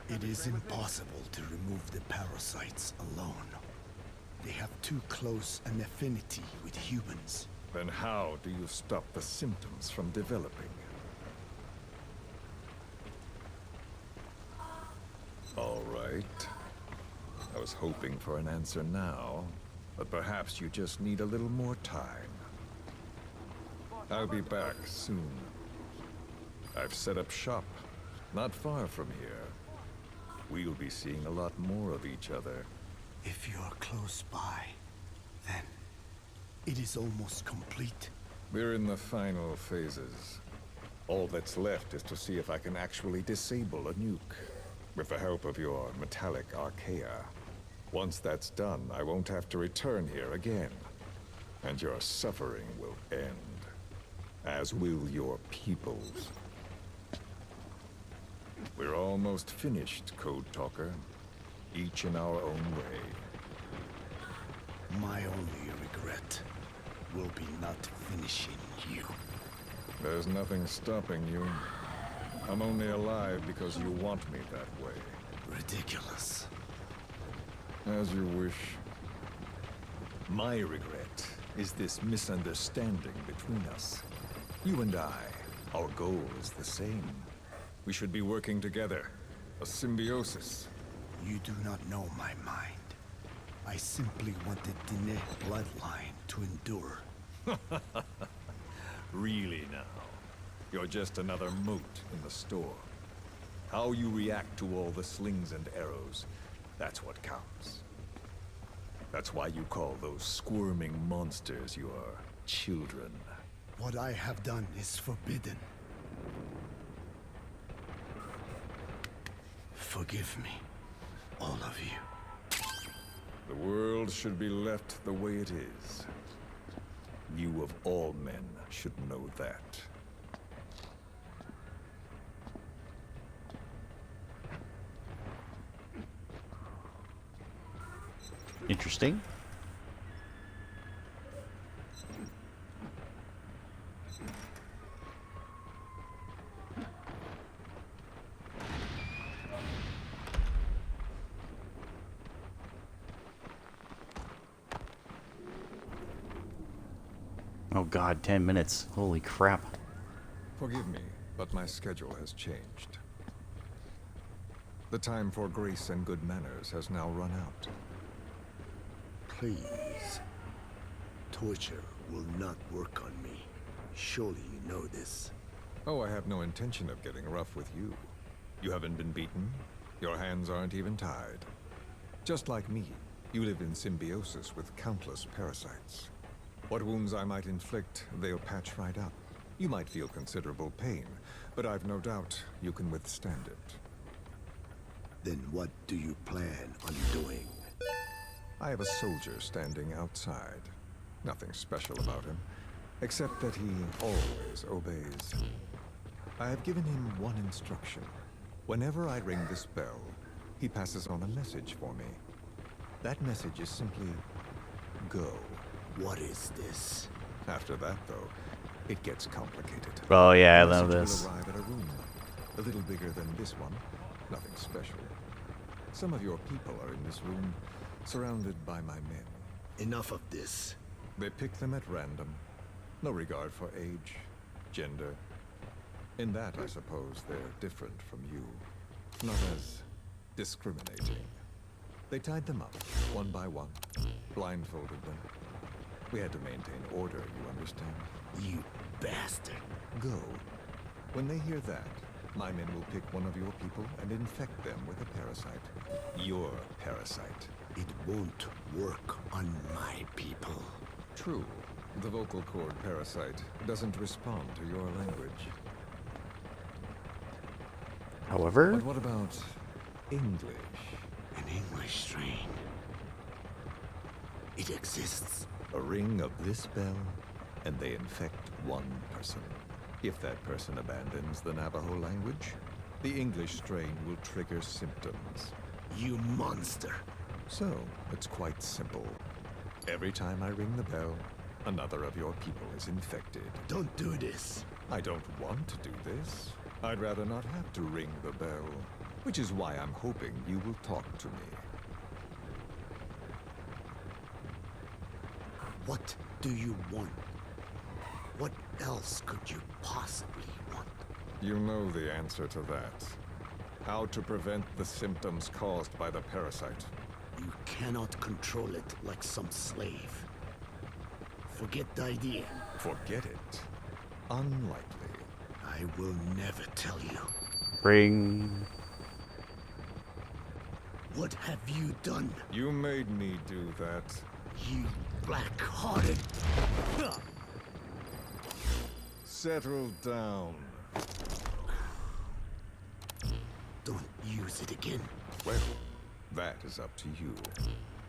It is impossible to remove the parasites alone. They have too close an affinity with humans. Then how do you stop the symptoms from developing? All right. I was hoping for an answer now, but perhaps you just need a little more time. I'll be back soon. I've set up shop, not far from here. We'll be seeing a lot more of each other. If you're close by, then it is almost complete. We're in the final phases. All that's left is to see if I can actually disable a nuke, with the help of your metallic archaea. Once that's done, I won't have to return here again, and your suffering will end, as will your people's. We're almost finished, Code Talker, each in our own way. My only regret will be not finishing you. There's nothing stopping you. I'm only alive because you want me that way. Ridiculous. As you wish. My regret is this misunderstanding between us. You and I, our goal is the same. We should be working together. A symbiosis. You do not know my mind. I simply want the Diné bloodline to endure. Really now? You're just another mote in the storm. How you react to all the slings and arrows, that's what counts. That's why you call those squirming monsters your children. What I have done is forbidden. Forgive me, all of you. The world should be left the way it is. You of all men should know that. Interesting. Oh god, 10 minutes. Holy crap. Forgive me, but my schedule has changed. The time for grace and good manners has now run out. Please. Torture will not work on me. Surely you know this. Oh, I have no intention of getting rough with you. You haven't been beaten. Your hands aren't even tied. Just like me, you live in symbiosis with countless parasites. What wounds I might inflict, they'll patch right up. You might feel considerable pain, but I've no doubt you can withstand it. Then what do you plan on doing? I have a soldier standing outside. Nothing special about him, except that he always obeys. I have given him one instruction. Whenever I ring this bell, he passes on a message for me. That message is simply, go. What is this? After that, though, it gets complicated. Oh yeah, I The love message this. will arrive at a room, a little bigger than this one. Nothing special. Some of your people are in this room, surrounded by my men. Enough of this. They pick them at random. No regard for age, gender. In that, I suppose, they're different from you. Not as discriminating. They tied them up, one by one, blindfolded them. We had to maintain order, you understand? You bastard. Go. When they hear that, my men will pick one of your people and infect them with a parasite. Your parasite. It won't work on my people. True. The vocal cord parasite doesn't respond to your language. However, But what about English? An English strain. It exists. A ring of this bell and they infect one person. If that person abandons the Navajo language, the English strain will trigger symptoms. You monster. So, it's quite simple. Every time I ring the bell, another of your people is infected. Don't do this. I don't want to do this. I'd rather not have to ring the bell, which is why I'm hoping you will talk to me. What do you want? What else could you possibly want? You know the answer to that. How to prevent the symptoms caused by the parasite. You cannot control it like some slave. Forget the idea. Forget it? Unlikely. I will never tell you. Ring. What have you done? You made me do that. You black-hearted... Settle down. Don't use it again. Well, that is up to you.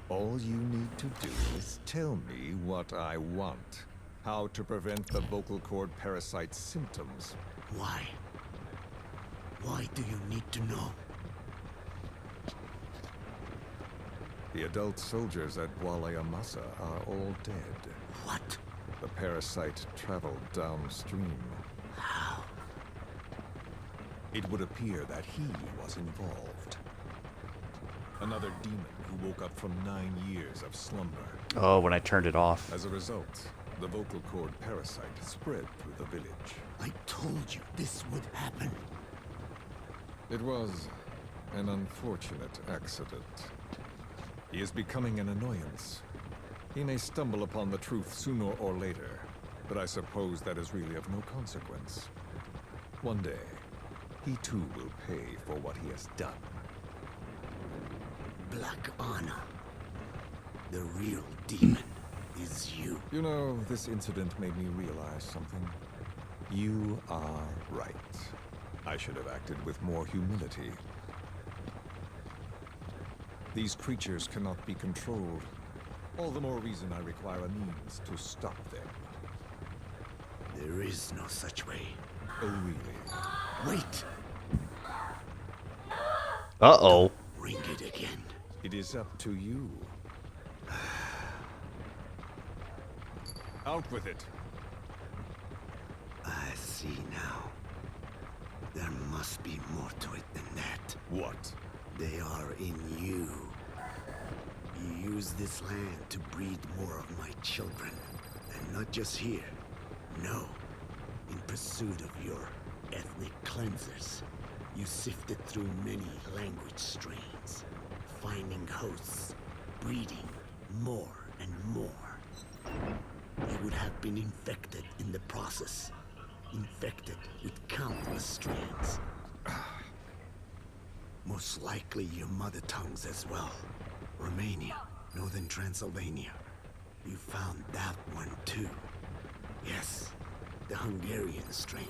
All you need to do is tell me what I want. How to prevent the vocal cord parasite's symptoms. Why? Why do you need to know? The adult soldiers at Walayamasa are all dead. What? The parasite traveled downstream. How? It would appear that he was involved. Another demon who woke up from 9 years of slumber. Oh, when I turned it off. As a result, the vocal cord parasite spread through the village. I told you this would happen. It was an unfortunate accident. He is becoming an annoyance. He may stumble upon the truth sooner or later, but I suppose that is really of no consequence. One day, he too will pay for what he has done. Black Anna. The real demon is you. You know, this incident made me realize something. You are right. I should have acted with more humility. These creatures cannot be controlled. All the more reason I require a means to stop them. There is no such way. Oh, really? Wait! Uh-oh. Ring it again. It is up to you. Out with it. I see now. There must be more to it than that. What? They are in you. You use this land to breed more of my children. And not just here. No. In pursuit of your ethnic cleansers. You sifted through many language strains. Finding hosts. Breeding more and more. You would have been infected in the process. Infected with countless strains. Most likely your mother tongues as well. Romania, Northern Transylvania. You found that one too. Yes, the Hungarian strain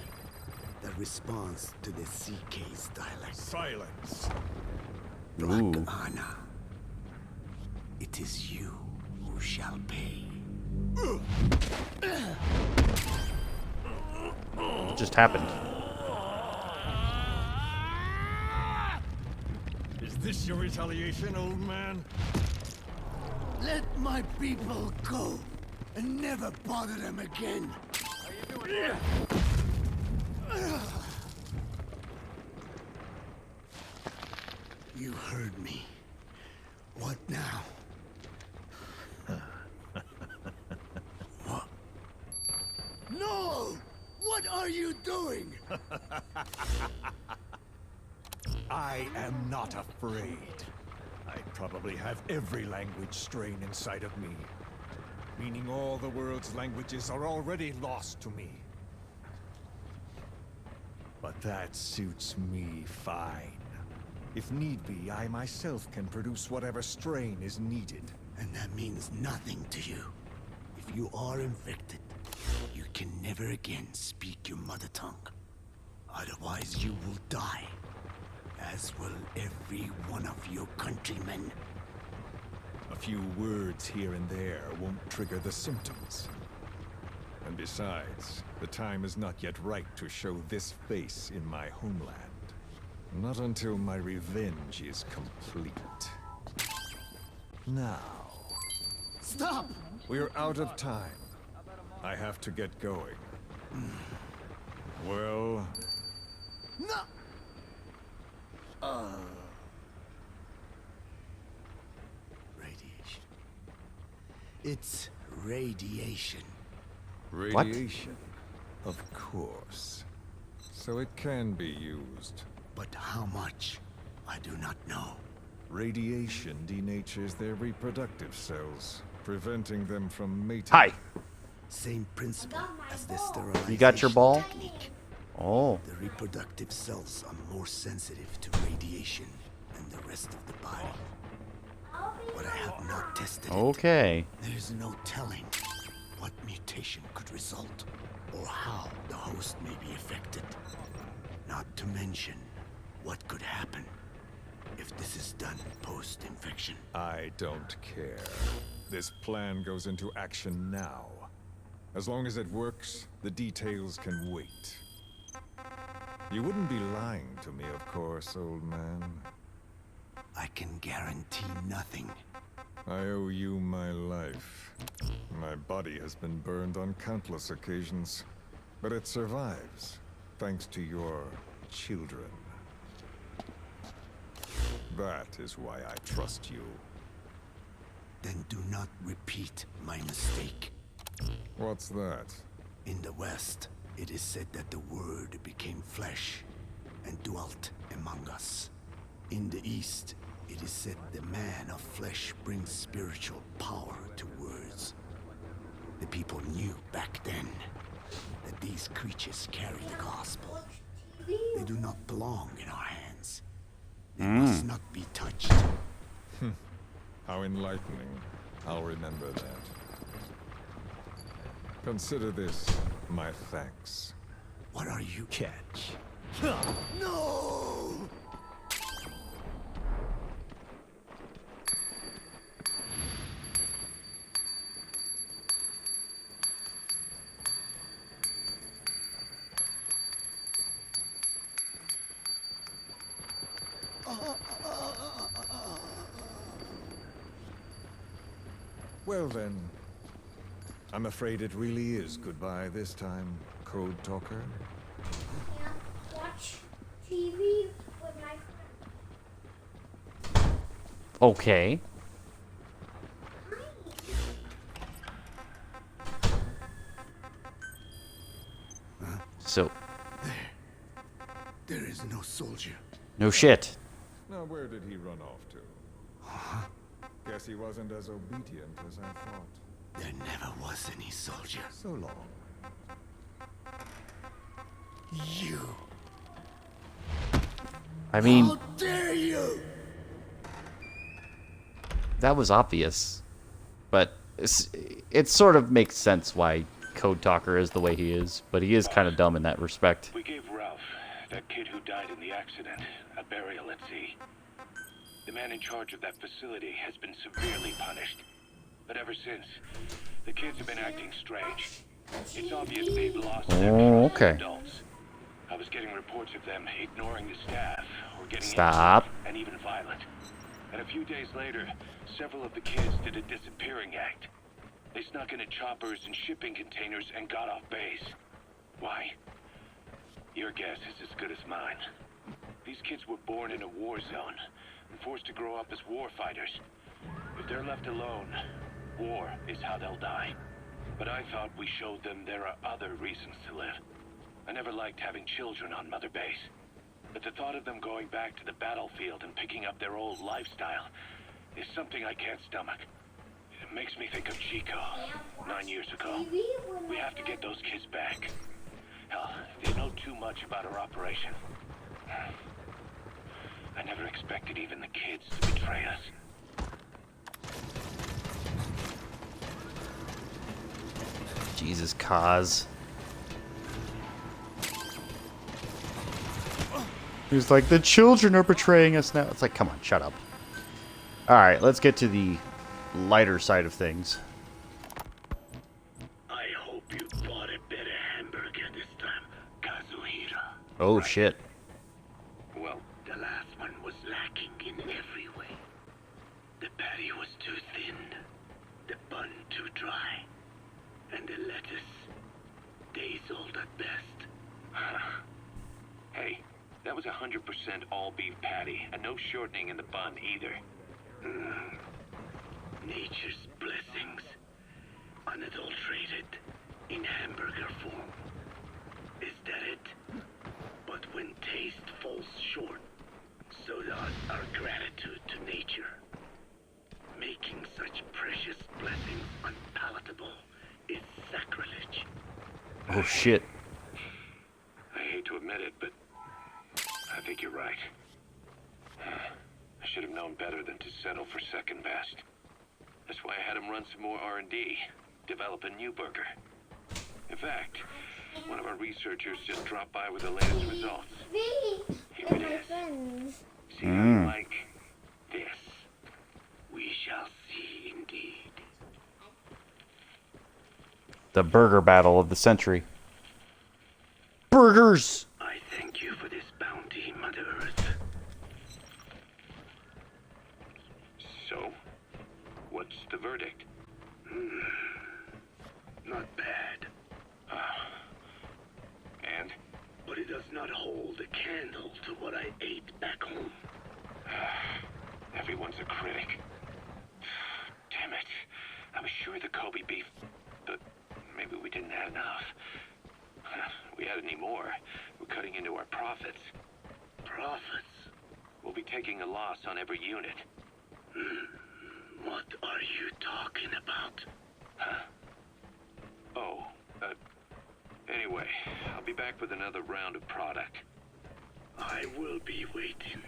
that responds to the CK's dialect. Silence! Black Ooh. Anna. It is you who shall pay. What just happened? Is this your retaliation, old man? Let my people go and never bother them again. You heard me. What now? What? No! What are you doing? I am not afraid. I probably have every language strain inside of me. Meaning all the world's languages are already lost to me. But that suits me fine. If need be, I myself can produce whatever strain is needed. And that means nothing to you. If you are infected, you can never again speak your mother tongue. Otherwise you will die. As will every one of your countrymen. A few words here and there won't trigger the symptoms. And besides, the time is not yet right to show this face in my homeland. Not until my revenge is complete. Now... Stop! We're out of time. I have to get going. Well... No! Radiation. It's radiation. Radiation? Of course. So it can be used. But how much? I do not know. Radiation denatures their reproductive cells, preventing them from mating. Hi. Same principle as the sterilization You got your ball? technique. Oh. The reproductive cells are more sensitive to radiation than the rest of the body. But I have not tested it. Okay. There is no telling what mutation could result or how the host may be affected. Not to mention what could happen if this is done post-infection. I don't care. This plan goes into action now. As long as it works, the details can wait. You wouldn't be lying to me, of course, old man. I can guarantee nothing. I owe you my life. My body has been burned on countless occasions, but it survives, thanks to your children. That is why I trust you. Then do not repeat my mistake. What's that? In the West, it is said that the Word became flesh and dwelt among us. In the East, it is said the man of flesh brings spiritual power to words. The people knew back then that these creatures carry the gospel. They do not belong in our hands. They must not be touched. How enlightening. I'll remember that. Consider this my thanks. What are you? Catch. No! Well then, I'm afraid it really is goodbye this time, Code Talker. Can't watch TV with my friends. Okay. So, There is no soldier. no shit. Now where did he run off to? Guess he wasn't as obedient as I thought. There never was any soldier. So long. You. I mean, How dare you! that was obvious. But it sort of makes sense why Code Talker is the way he is. But he is kind of dumb in that respect. We gave Ralph, that kid who died in the accident, a burial at sea. The man in charge of that facility has been severely punished. But ever since, the kids have been acting strange. It's obvious they've lost their Oh, trust in okay. adults. I was getting reports of them ignoring the staff, or getting Stop. insolent and even violent. And a few days later, several of the kids did a disappearing act. They snuck into choppers and shipping containers and got off base. Why? Your guess is as good as mine. These kids were born in a war zone and forced to grow up as war fighters. If they're left alone, war is how they'll die. But I thought we showed them there are other reasons to live. I never liked having children on Mother Base. But the thought of them going back to the battlefield and picking up their old lifestyle is something I can't stomach. It makes me think of Chico, 9 years ago. We have to get those kids back. Hell, they know too much about our operation. I never expected even the kids to betray us. Jesus, Kaz. He's like, the children are betraying us now. It's like, come on, shut up. Alright, let's get to the lighter side of things. I hope you thought Oh shit. Well, the last one was lacking in every way. The patty was too thin, the bun too dry, and the lettuce days old at best. Hey, that was 100% all beef patty, and no shortening in the bun either. Nature's blessings, unadulterated, in hamburger form. Is that it? But when taste falls short, so does our gratitude to nature. Making such precious blessings unpalatable is sacrilege. Oh shit. I hate to admit it, but I think you're right. I should have known better than to settle for second best. That's why I had him run some more R&D, develop a new burger. In fact, one of our researchers just dropped by with the latest results. Here it is. See how you like this? We shall see indeed. The burger battle of the century. Burgers! I thank you for this bounty, Mother Earth. So, what's the verdict? Not bad. And? But it does not hold a candle to what I ate back home. Everyone's a critic. Damn it. I was sure the Kobe beef, but maybe we didn't have enough. If we had any more, we're cutting into our profits. Profits? We'll be taking a loss on every unit. What are you talking about? Oh, anyway, I'll be back with another round of product. I will be waiting.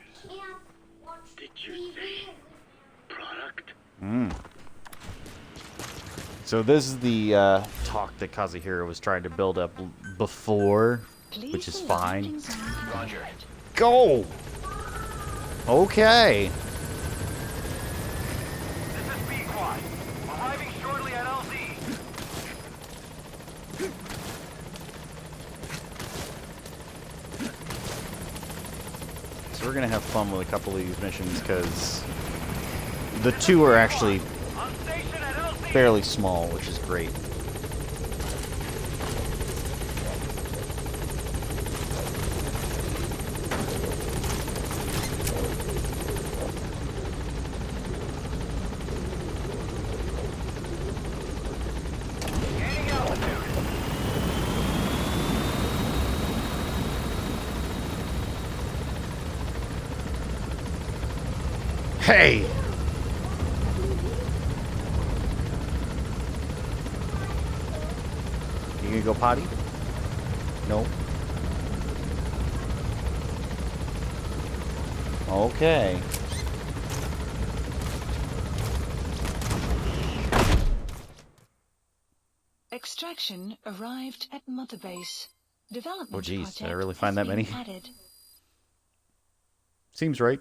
Did you say product? So this is the talk that Kazuhiro was trying to build up before, which is fine. Roger. Go! Okay. This is B-Quad. Arriving shortly at LZ. So we're gonna have fun with a couple of these missions because the two are actually On station at LZ. fairly small, which is great. Gaining altitude. Hey! You gonna go potty? No. Okay. Extraction arrived at Mother Base. Development Oh, geez, did I project really find has that been many? added. Seems right.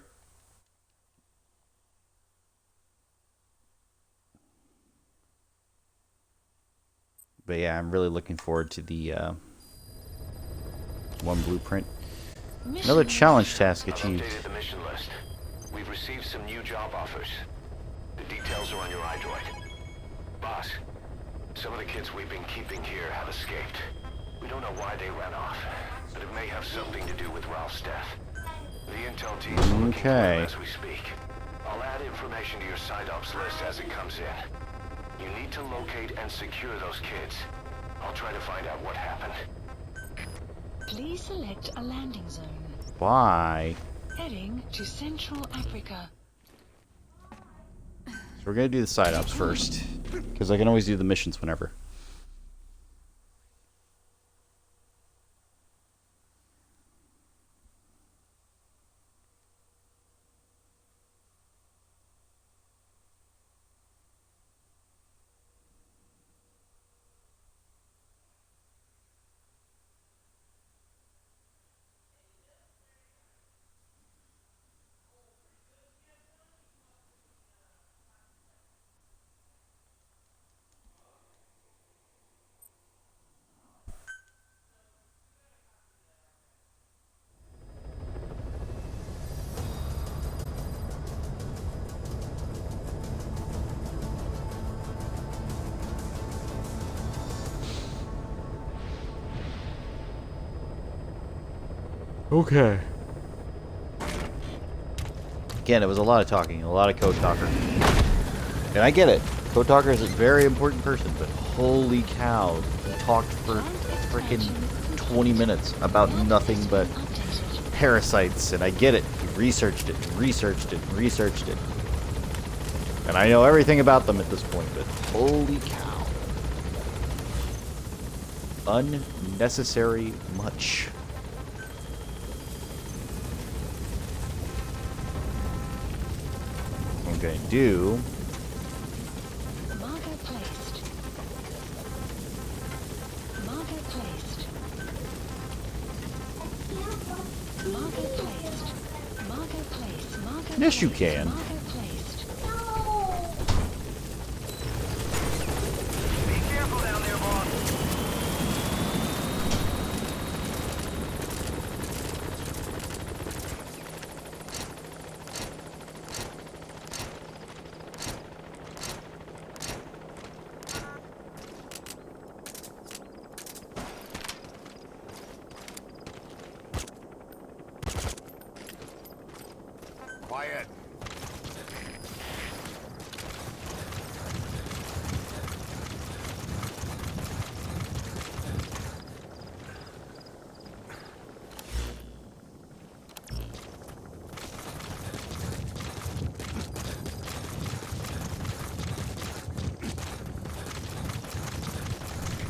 But yeah, I'm really looking forward to the one blueprint. Another challenge task I've achieved. updated the mission list. We've received some new job offers. The details are on your iDroid. Boss, some of the kids we've been keeping here have escaped. We don't know why they ran off, but it may have something to do with Ralph's death. The intel team is looking for Okay. them as we speak. I'll add information to your side ops list as it comes in. You need to locate and secure those kids. I'll try to find out what happened. Please select a landing zone. Why? Heading to Central Africa. So we're gonna do the side ups first, because I can always do the missions whenever. Okay. Again, it was a lot of talking, a lot of code talker. And I get it. Code talker is a very important person, but holy cow, he talked for freaking 20 minutes about nothing but parasites, and I get it. He researched it, and researched it, and researched it. And I know everything about them at this point, but holy cow. Unnecessary much. I'm going to do... Marker placed. Marker placed. Marker placed. Marker placed. Marker Yes, you placed. can. Marker placed. Be careful down there, boss. Quiet.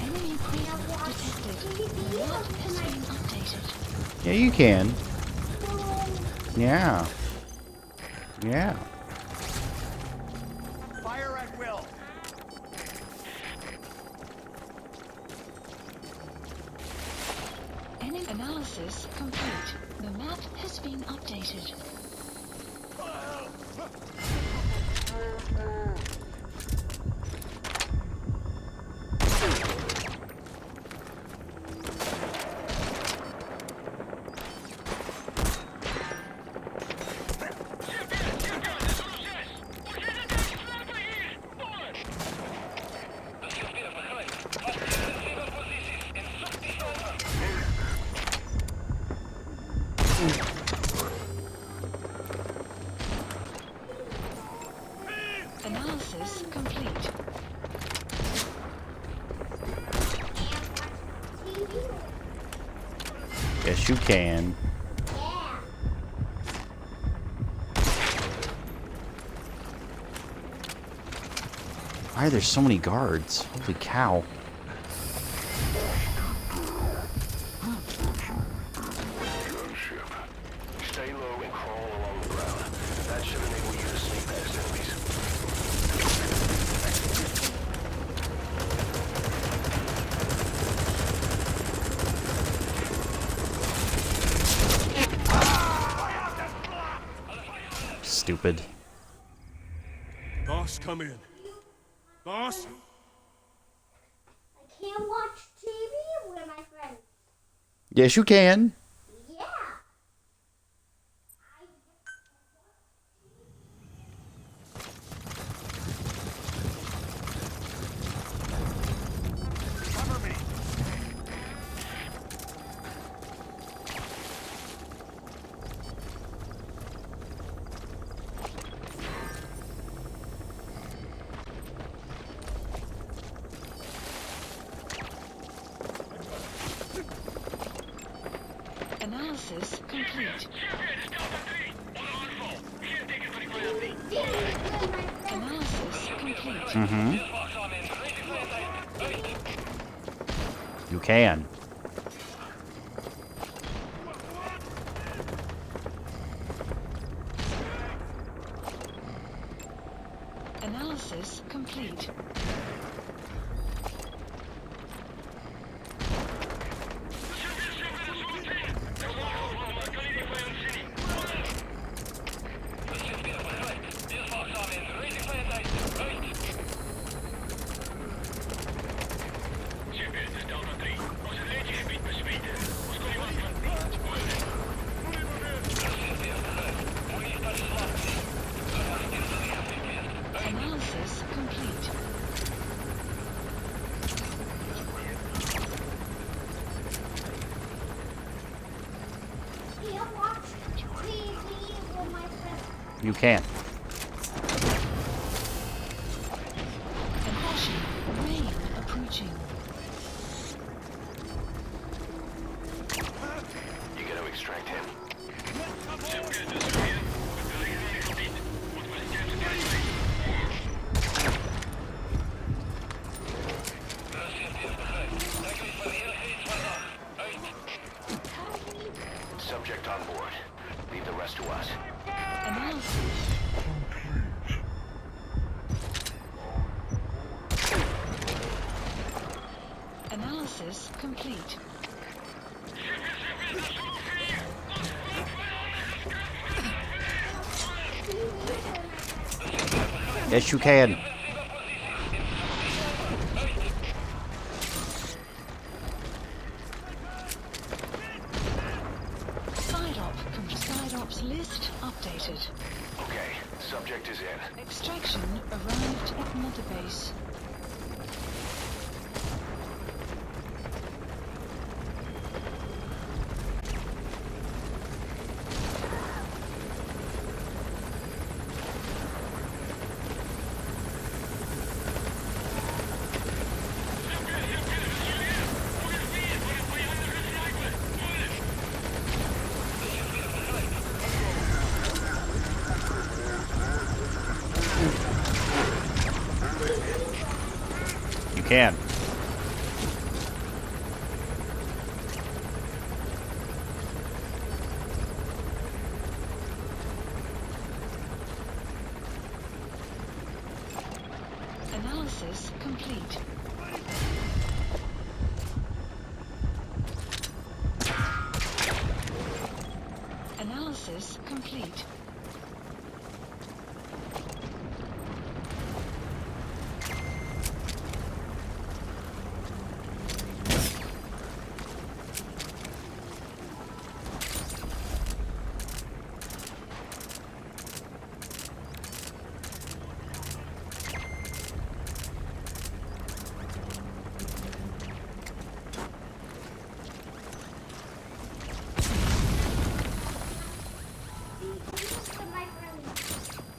Enemy presence detected. The map has been updated. Yeah, you can. Yeah. Yeah. Fire at will. Enemy analysis complete. The map has been updated. Analysis complete. Yes, you can. Why are there so many guards? Holy cow. Gunship. Stay low and crawl along the ground. That should enable you to sneak past enemies. Stupid. Boss, come in. Boss? I can't watch TV with my friends. Yes, you can. Yeah. Cover me. Analysis complete. Analysis complete. Mm-hmm. You can. Analysis complete. Analysis complete. You can. Caution, rain approaching. You gotta extract him. Subject on board. Leave the rest to us. Analysis complete. Yes, you can. Side ops list updated. Okay, subject is in. Extraction arrived at Mother Base. You can. Analysis complete. Analysis complete.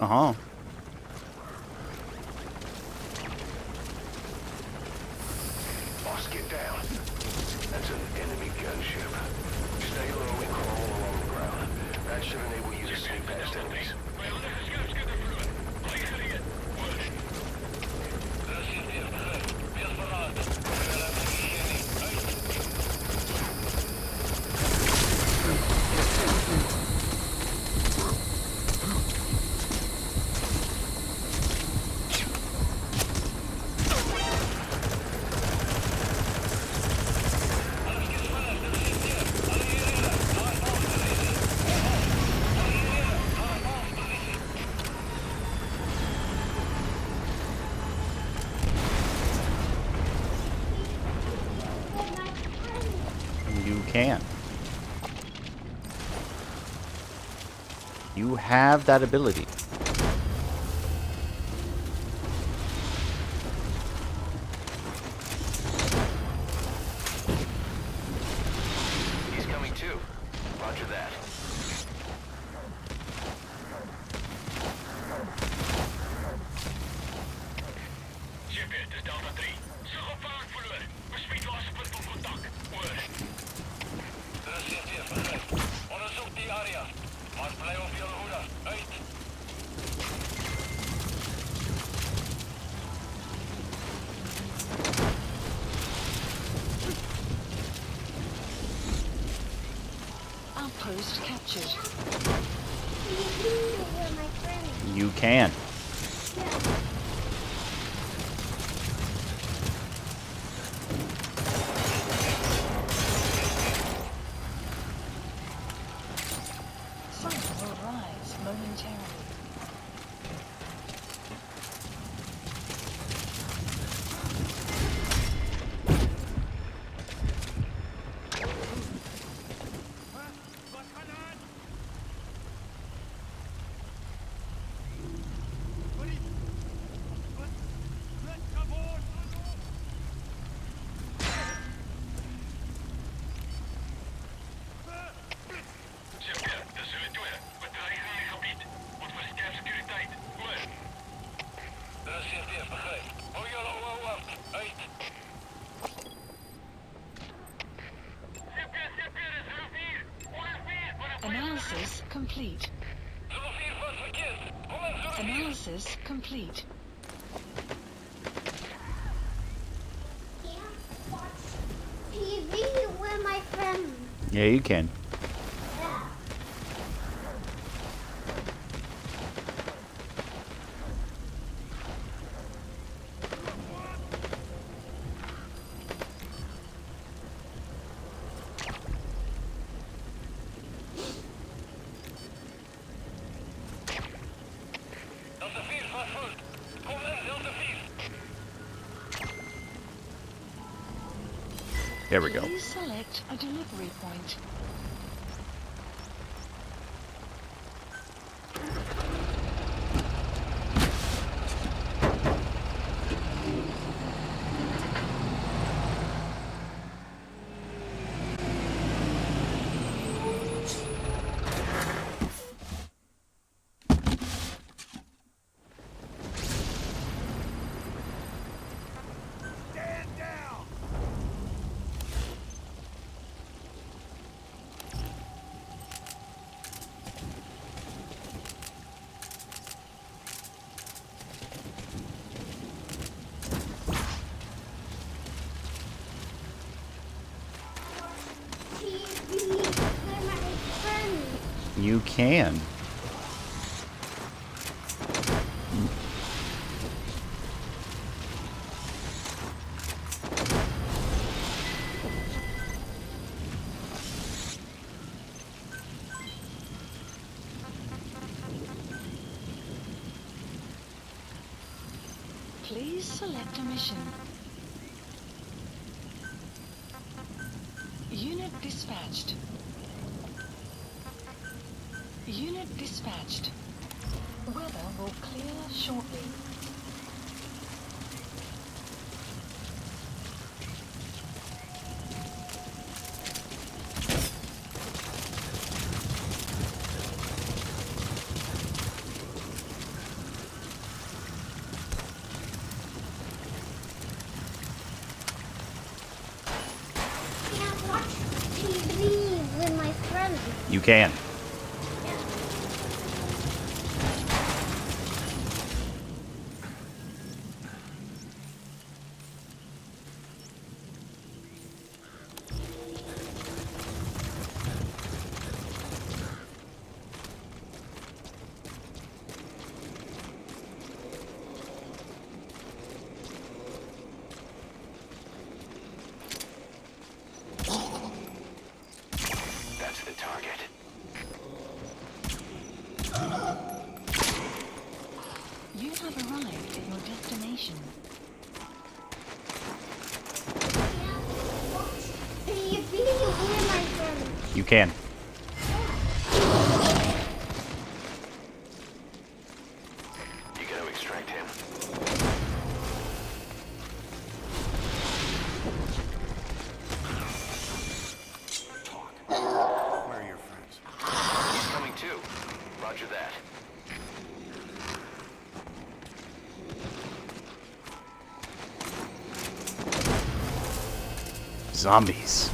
Uh-huh. Boss, get down. That's an enemy gunship. Stay low and crawl along the ground. That should enable you to sneak past enemies. You can. You have that ability. He's coming too. Roger that. Dit is Delta 3. Zeg op vaart verloren. Bespreek laatste punt van contact. Hoor. Onderzoek die area. Maar blijf op jullie hoede. Uit. Outpost captured. You can. Sun will rise momentarily. complete. Analysis complete. Can't watch TV with my friends. Yeah, you can. There we go. Please select a delivery point. TV with my friends. You can. Please select a mission. Unit dispatched. Unit dispatched. Weather will clear shortly. Can't watch TV with my friends. You can. That's the target. You have arrived at your destination. Can't watch TV with my friends. You can. You gotta extract him. Where are your friends? He's coming too. Roger that. Zombies.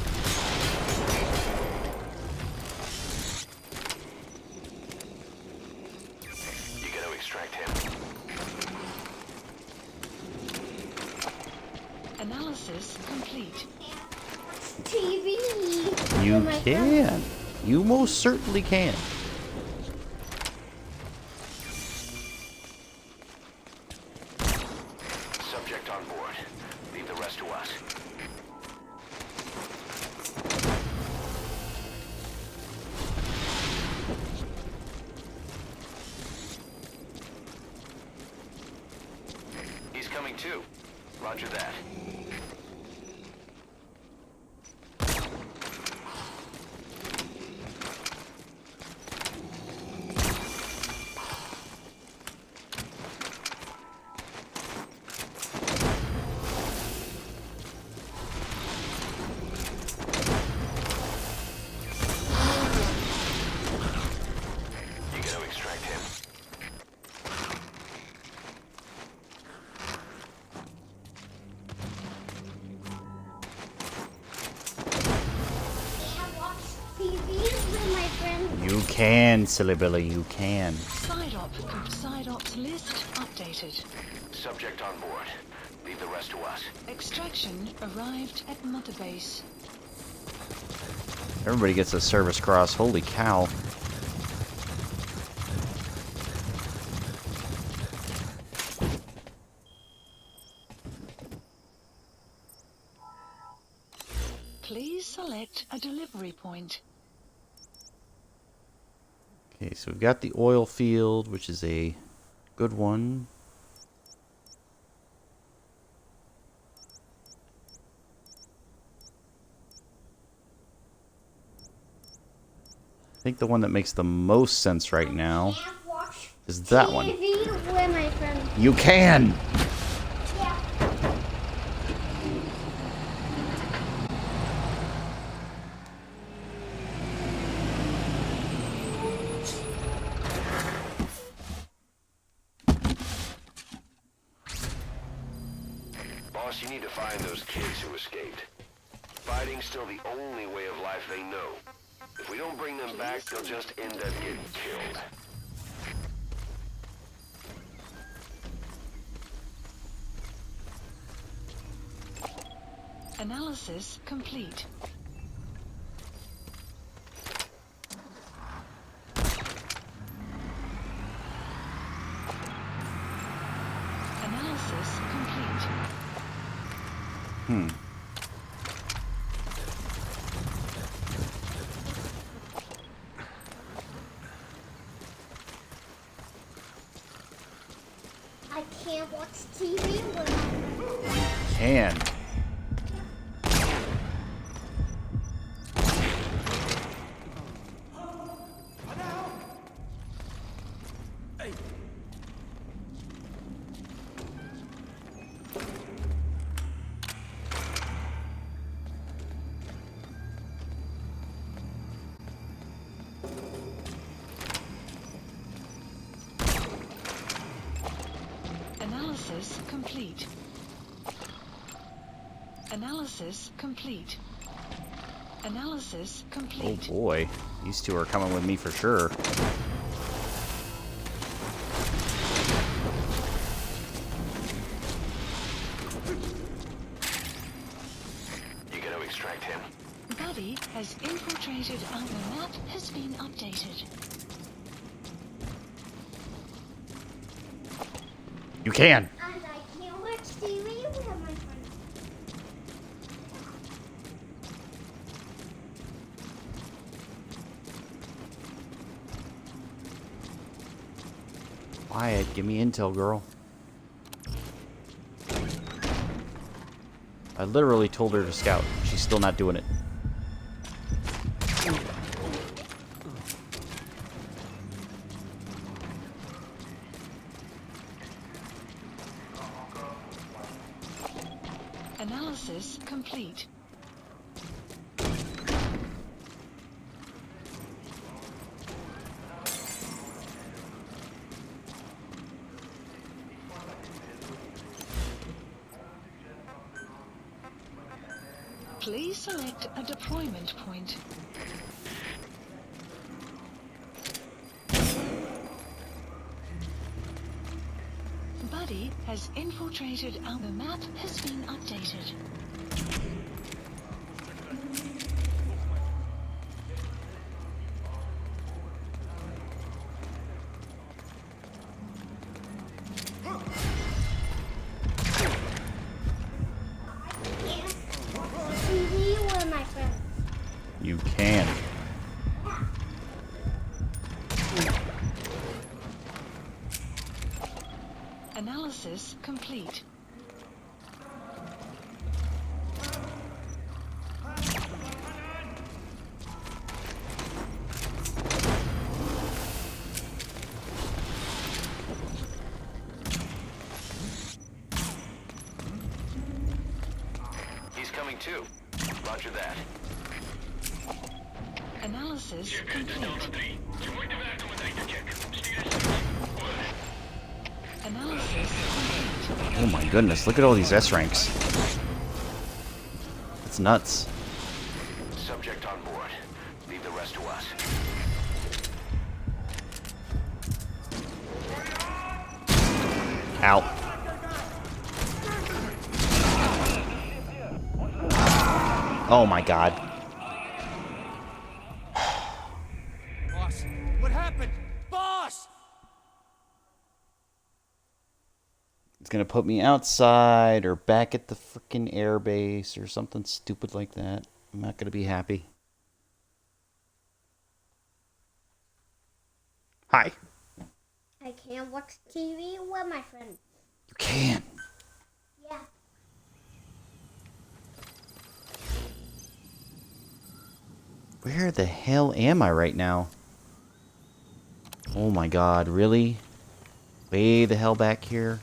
You gotta extract him. Analysis complete. TV You with my friends. can. You most certainly can. Subject on board. Leave the rest to us. He's coming too. Roger that. You gotta extract him. can, Silly Billy, you can. Side ops list updated. Subject on board. Leave the rest to us. Extraction arrived at Mother Base. Everybody gets a service cross. Holy cow. Please select a delivery point. Okay, so we've got the oil field, which is a good one. I think the one that makes the most sense right now is that one. With my friends. You can! Boss, you need to find those kids who escaped. Fighting's still the only way of life they know. If we don't bring them back, they'll just end up getting killed. Analysis complete. Analysis complete. I can't watch TV with my friends. Can. Analysis complete. Analysis complete. Analysis Oh complete. boy. These two are coming with me for sure. You gonna extract him? Buddy has infiltrated our map has been updated. You can! And I can't watch TV with my friends. Wyatt, give me intel, girl. I literally told her to scout. She's still not doing it. Analysis complete. Please select a deployment point. Buddy has infiltrated our map has been updated. TV with my friends. You can. Analysis complete. He's coming too. Roger that. Analysis complete. Analysis complete. Oh my goodness, look at all these S ranks. It's nuts. Subject on board. Leave the rest to us. Ow. Oh my god. Boss, what happened? Boss! It's gonna put me outside or back at the freaking airbase or something stupid like that. I'm not gonna be happy. Hi. I can't watch TV with my friends. You can. Yeah. Where the hell am I right now? Oh my god, really? Way the hell back here?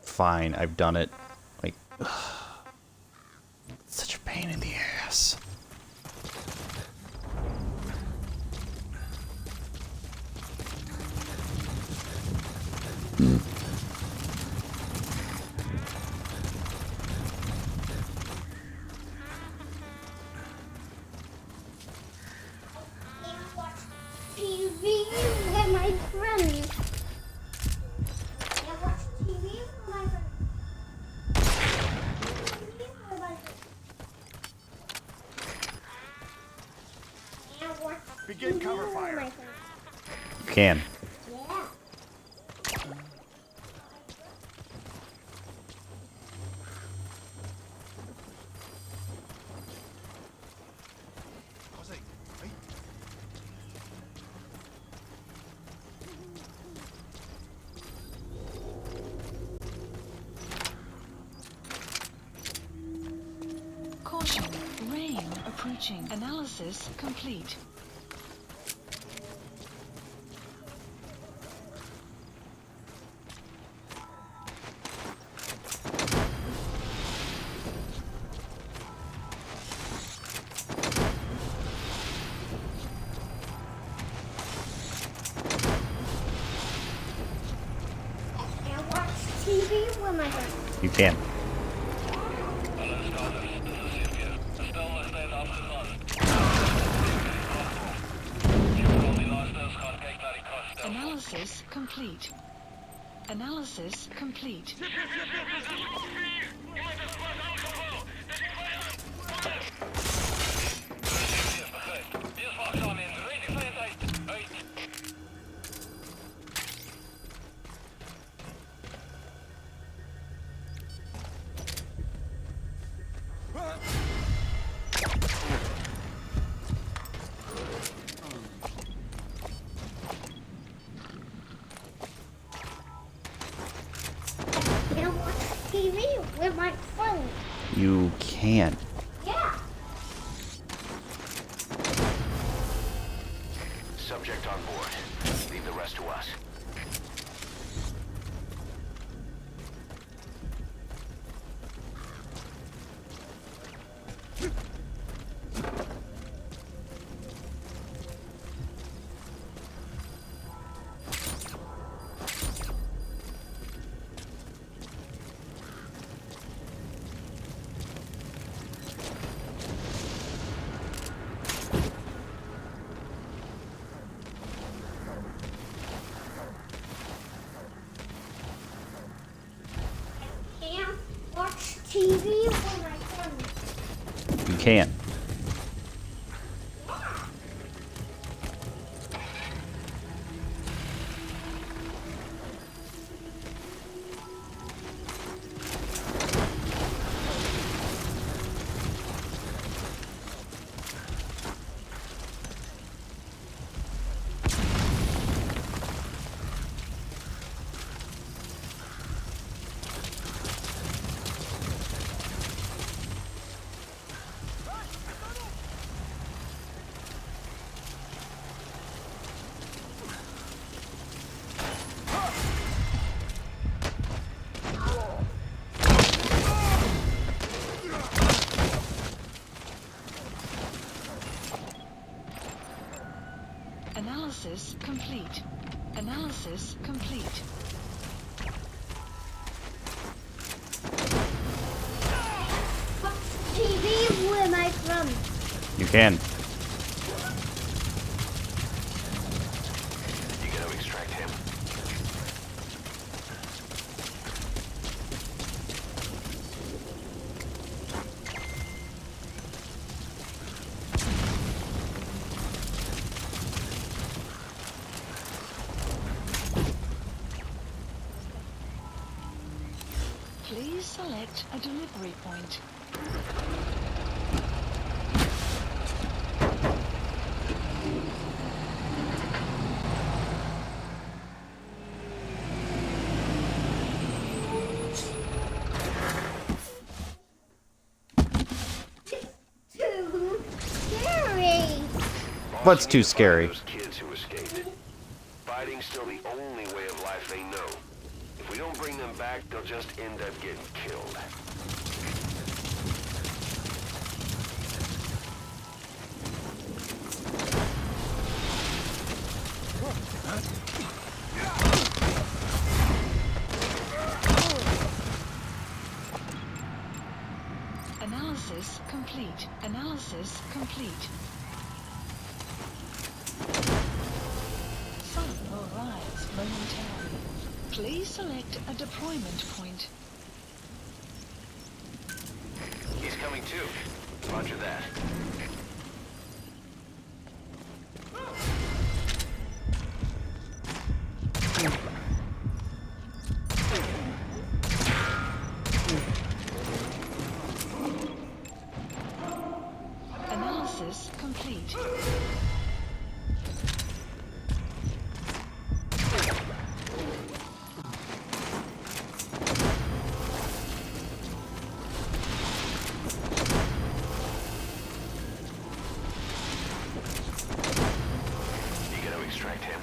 Fine, I've done it. Like, such a pain in the ass. Can't watch TV with my friends. Can't watch TV with my friends. Begin cover fire. You can. Yeah. Caution. Rain approaching. Analysis complete. Can't watch TV with my friends. You can. Analysis complete. Analysis complete. Can't watch TV with my friends. You can. Yeah. Subject on board. Leave the rest to us. Can't watch TV with my friends. You can. Analysis complete. Analysis complete. TV, where am I from? You can. You gotta extract him. Please select a delivery point. Too scary. What's too scary? Those kids who escaped. Fighting's still the only way of life they know. If we don't bring them back, they'll just end up getting killed. Analysis complete. Analysis complete. Sun will rise momentarily. Please select a deployment point. He's coming too. Roger that. Analysis complete. You gotta extract him.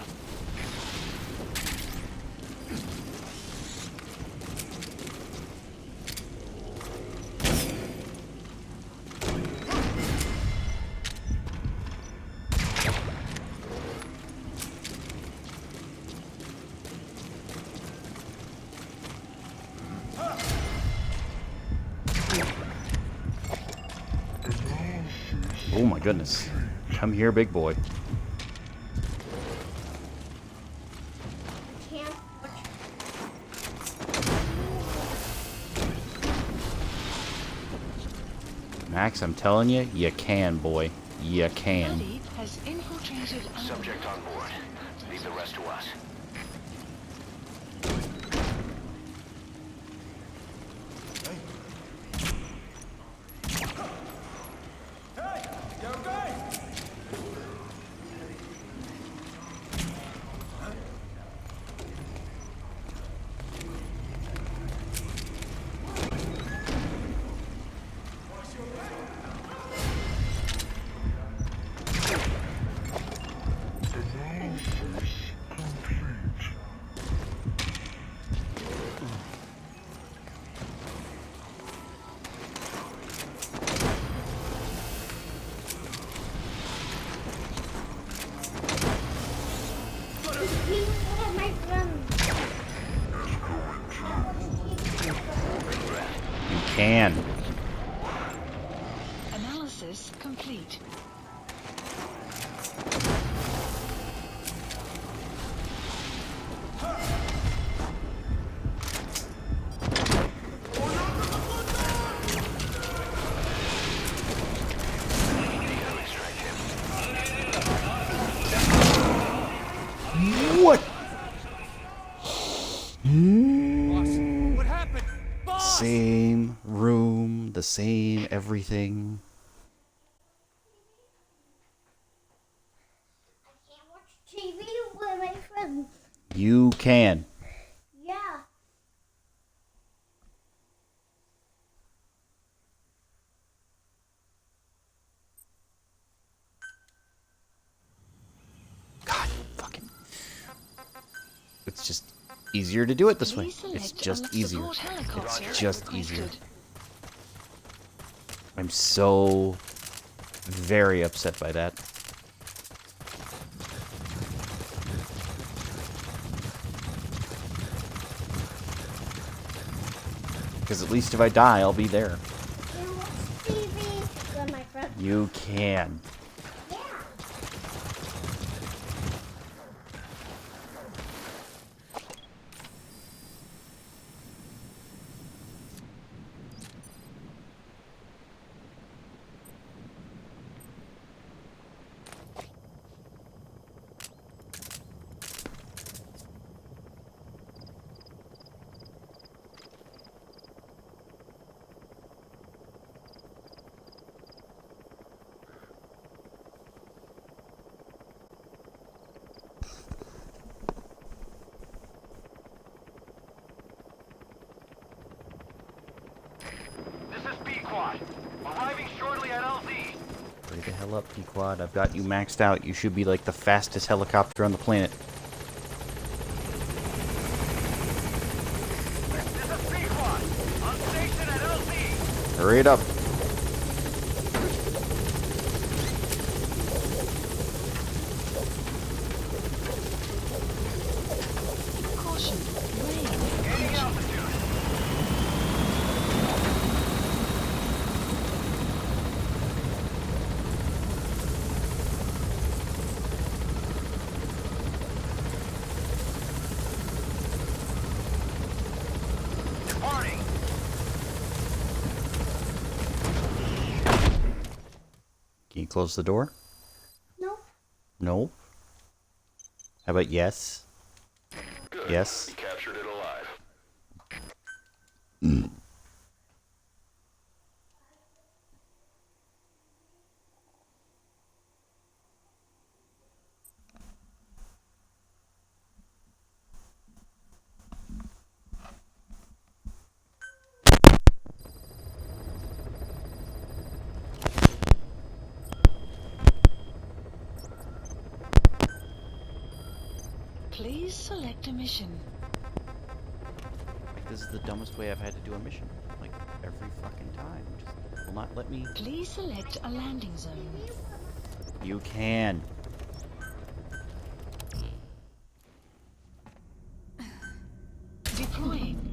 Oh my goodness. Come here, big boy. Can't. Max, I'm telling you, you can, boy. You can. Buddy has infiltrated our Subject on board. Leave the rest to us. TV, where am I from? You can. analysis complete. What? What happened? Same room, the same everything. I can't watch TV. Where am I from? You can. Yeah. God, fucking. It's just easier to do it this way. Please It's select just a easier. support helicopter It's just requested. easier. I'm so very upset by that. Because at least if I die, I'll be there. You watch TV with my friend. You can. Yeah. This is Pequod. Arriving shortly at LZ. Hurry the hell up, Pequod. I've got you maxed out. You should be like the fastest helicopter on the planet. This is Pequod. On station at LZ. Hurry it up. Caution. Rain. Gaining altitude. Departing. Can you close the door? Nope. No. How about yes? Good. Yes. We captured it alive. Please select a mission. Like, this is the dumbest way I've had to do a mission. Like, every fucking time. Just will not let me. Please select a landing zone. You can. Deploying.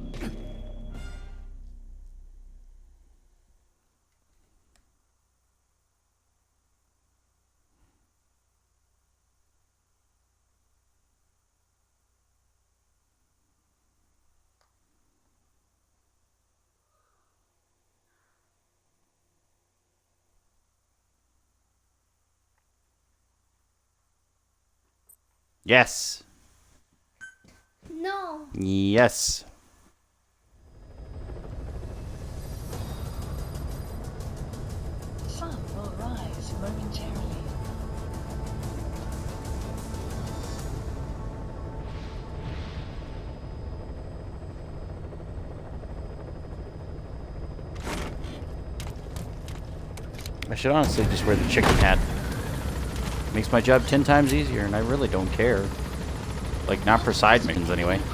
Yes. No. Yes. Sun will rise momentarily. I should honestly just wear the chicken hat. Makes my job 10 times easier, and I really don't care. Like, not for side missions, anyway. Be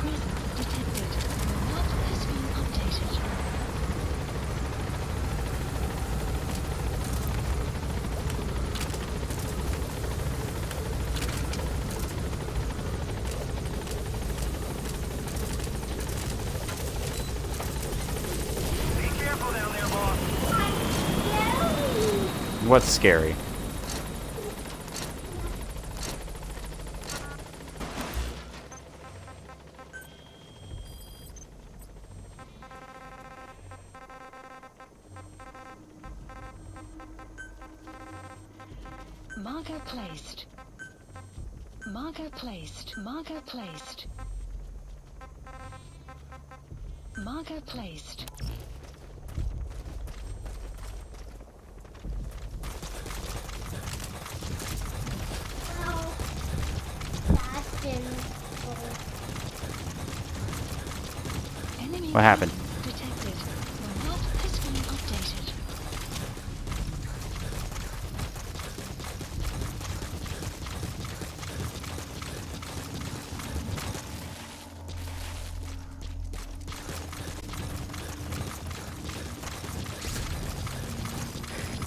careful down there, boss. What's scary? Marker placed. Marker placed. Marker placed. Marker placed. Oh. Bastion. Enemy What happened? detected. Your map has been updated.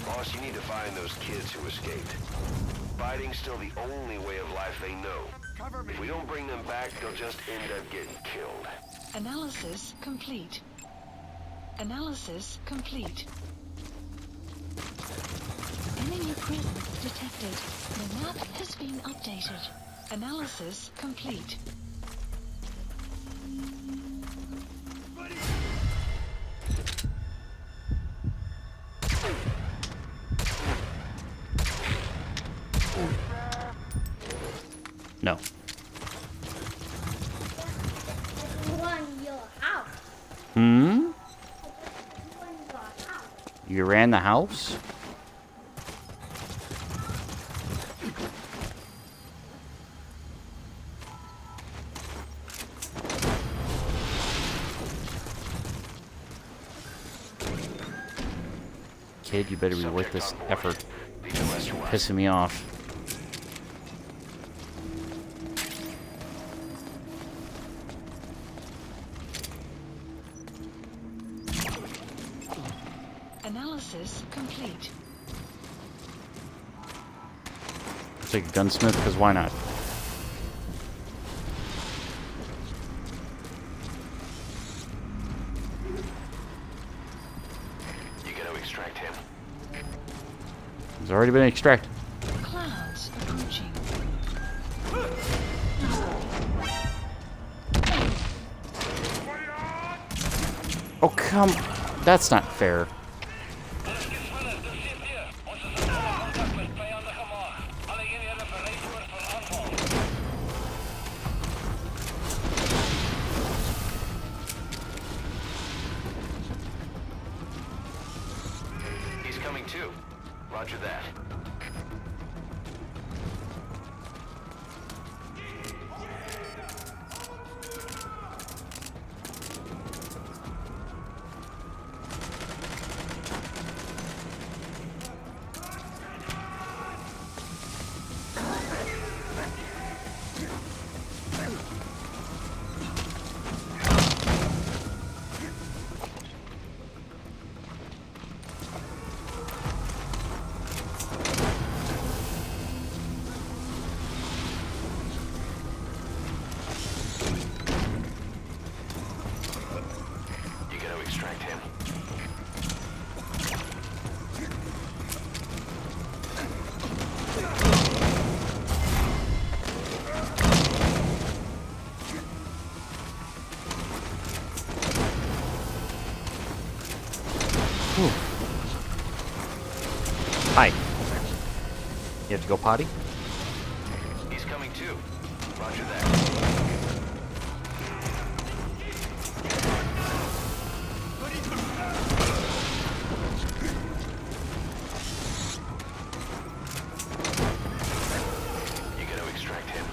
Boss, you need to find those kids who escaped. Fighting's still the only way of life they know. If we don't bring them back, they'll just end up getting killed. Analysis complete. Analysis complete. Enemy presence detected. The map has been updated. Analysis complete. No. Hmm? You ran the house? Kid, you better be worth this effort. Pissing me off. Analysis complete. I'll take a gunsmith, because why not? You gotta extract him. He's already been extracted. Clouds approaching. Oh, come... That's not fair. He's coming too. Roger that. You gotta extract him. Hi. You have to go potty? He's coming too. Roger that. You gotta extract him.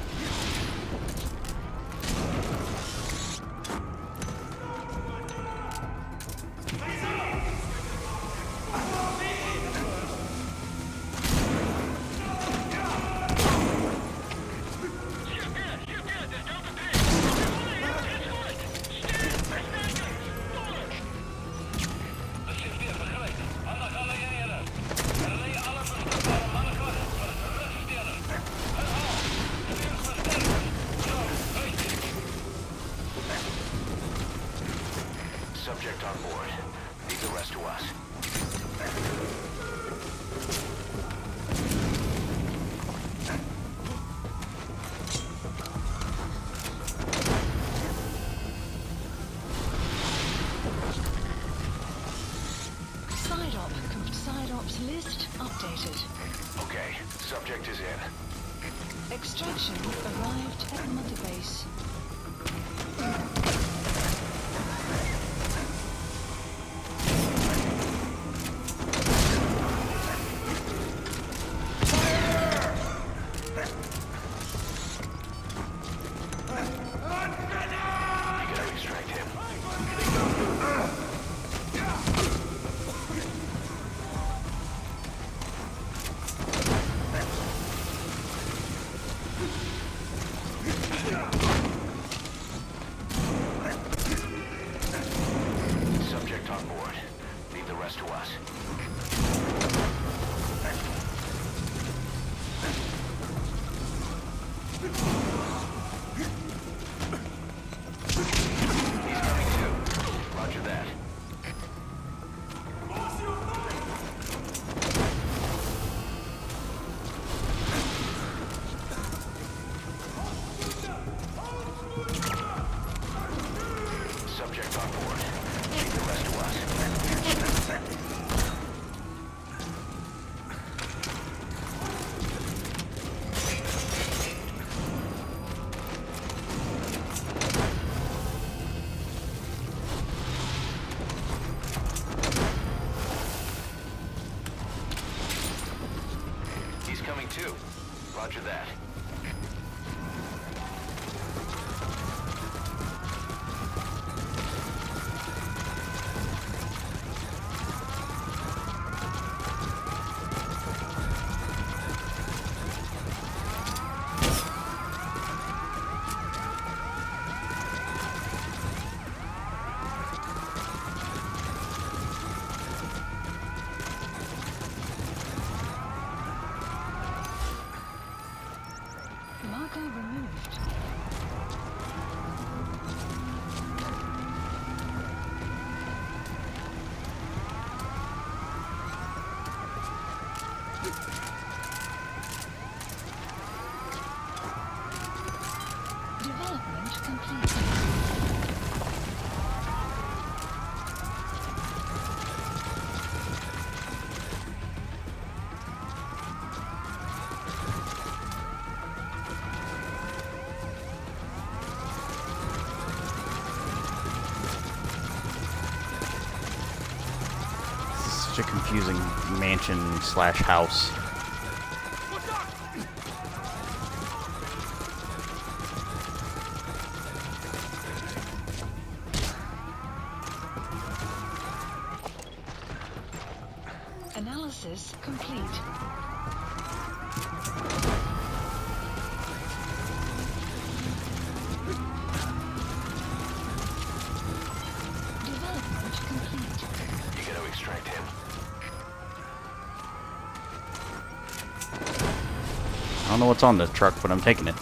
Subject on board. Leave the rest to us. Side-ops list updated. Okay, subject is in. Extraction arrived at Mother Base. You gotta extract him. Subject on board. Leave the rest to us. He's coming too. Roger that. too. Roger that. Marker removed. Development complete. Such a confusing mansion slash house. Analysis complete. Development complete. You gotta extract him. I don't know what's on this truck, but I'm taking it.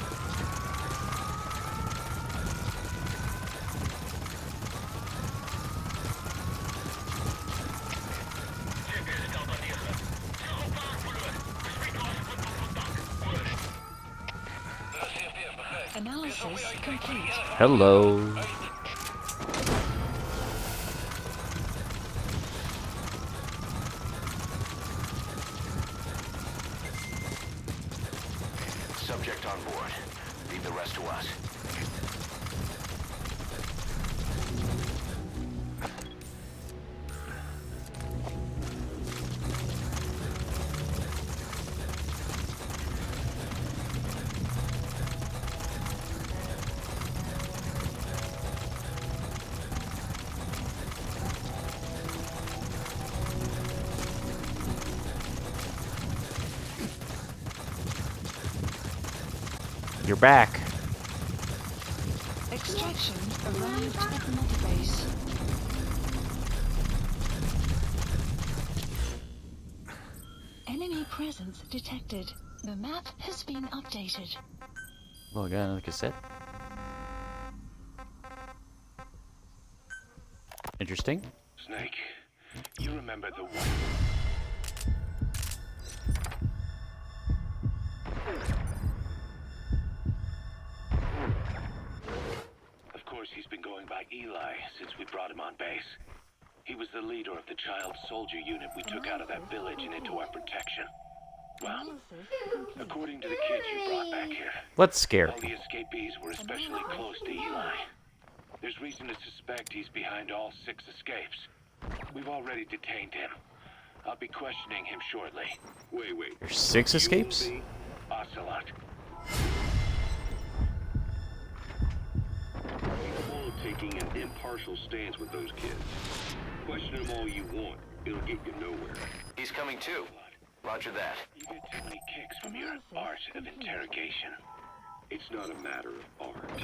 Analysis complete. Hello. Subject on board. Leave the rest to us. You're back. Extraction arrived at the mother base. Enemy presence detected. The map has been updated. Oh, I got another cassette. Interesting. Snake, you remember the one... Of course, he's been going by Eli since we brought him on base. He was the leader of the child soldier unit we took out of that village and into our protection. Well, according to the kids you brought back here, Let's scare. all the escapees were especially close to Eli. There's reason to suspect he's behind all 6 escapes. We've already detained him. I'll be questioning him shortly. Wait. There's 6 escapes? Ocelot. Capable of taking an impartial stance with those kids. Question them all you want. It'll get you nowhere. He's coming too. Roger that. You get too many kicks from your art of interrogation. It's not a matter of art.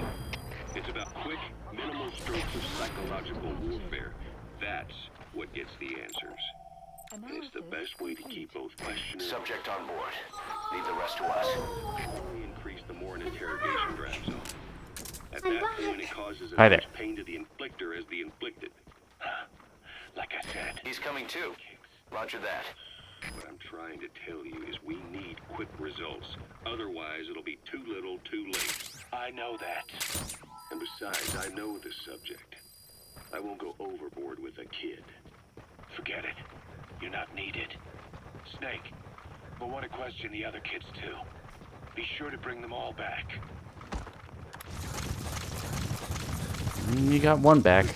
It's about quick, minimal strokes of psychological warfare. That's what gets the answers. And it's the best way to keep both questioners... Subject on board. Leave the rest to us. ...only increase the more an interrogation drags on. At that point, it causes as Hi there. much pain to the inflictor as the inflicted. Like I said. He's coming too. Roger that. What I'm trying to tell you is we need quick results. Otherwise, it'll be too little, too late. I know that. And besides, I know the subject. I won't go overboard with a kid. Forget it. You're not needed. Snake, we'll want to question the other kids too. Be sure to bring them all back. You got one back.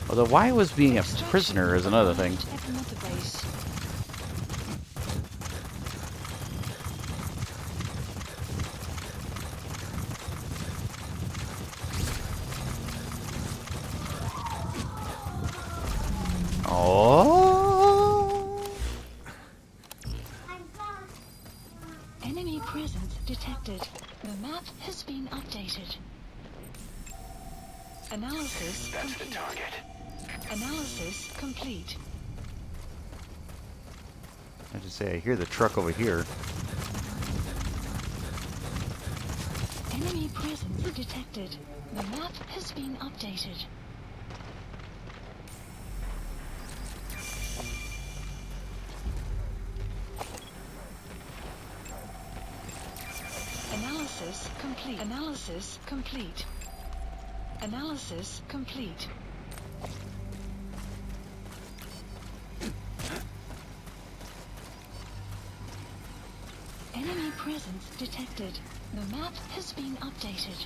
Although why was being a prisoner is another thing. Oh. Enemy presence detected. The map has been updated. Analysis That's the complete. target. Analysis complete. I just say I hear the truck over here. Enemy presence detected. The map has been updated. Analysis complete. Analysis complete. Analysis complete. Enemy presence detected. The map has been updated.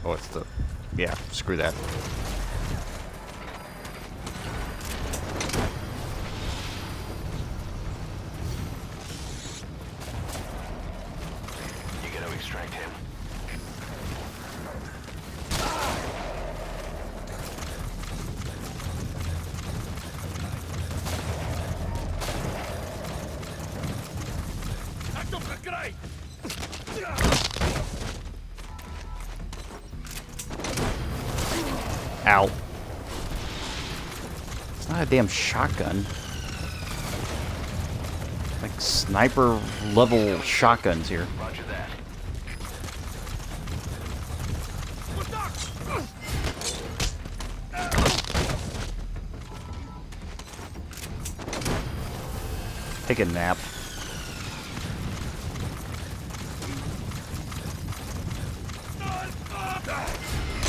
Oh, it's the... Yeah, screw that. You gotta extract him. Ow. It's not a damn shotgun. Like sniper level shotguns here. Roger that. Take a nap.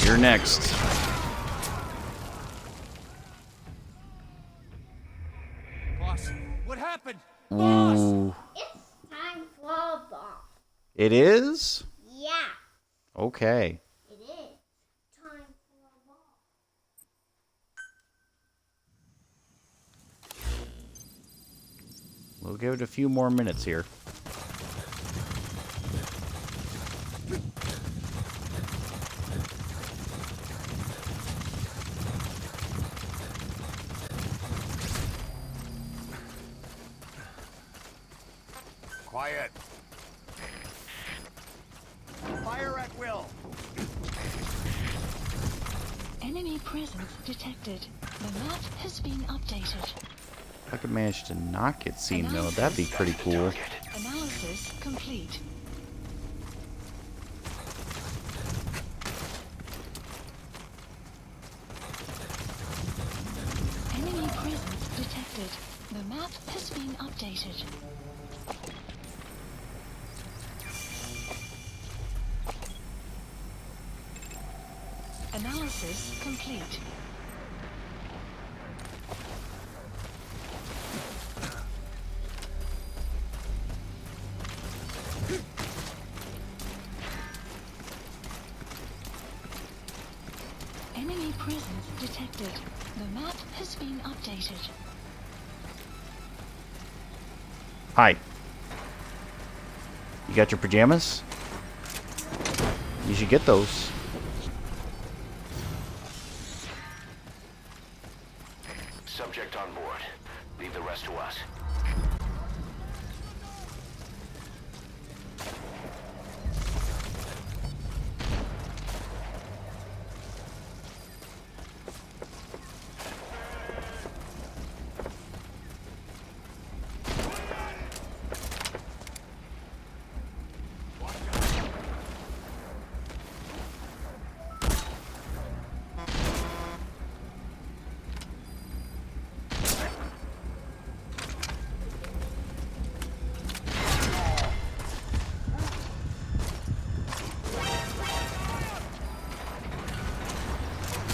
You're next. Boss, what happened? Ooh. It's time for a ball. It is? Yeah, Okay. it is. Time for a ball. We'll give it a few more minutes here. Quiet. Fire at will. Enemy presence detected. The map has been updated. If I could manage to not get seen though, that'd be pretty cool. Analysis complete. Enemy presence detected. The map has been updated. Analysis complete. Enemy presence detected. The map has been updated. Hi. You got your pajamas? You should get those. Subject on board. Leave the rest to us.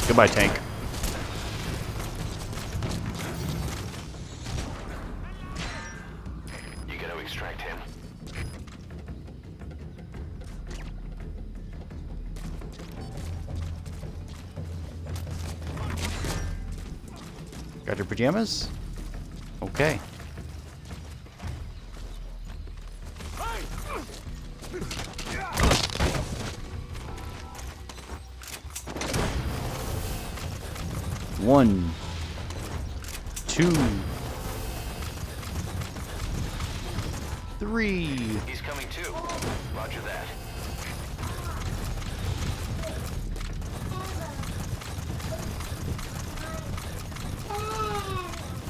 Goodbye, tank. You gotta extract him. Got your pajamas? Okay. 1, 2, 3. He's coming too. Roger that.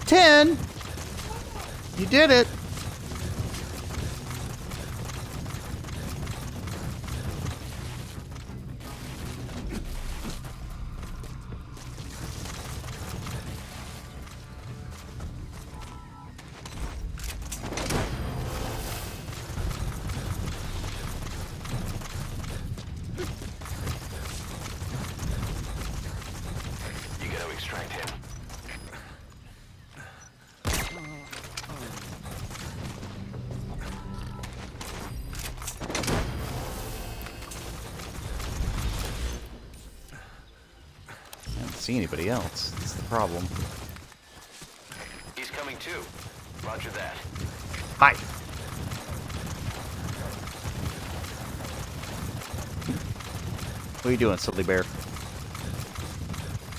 10. You did it. You gotta extract him. I don't see anybody else. That's the problem. He's coming too. Roger that. Hi. What are you doing, silly bear?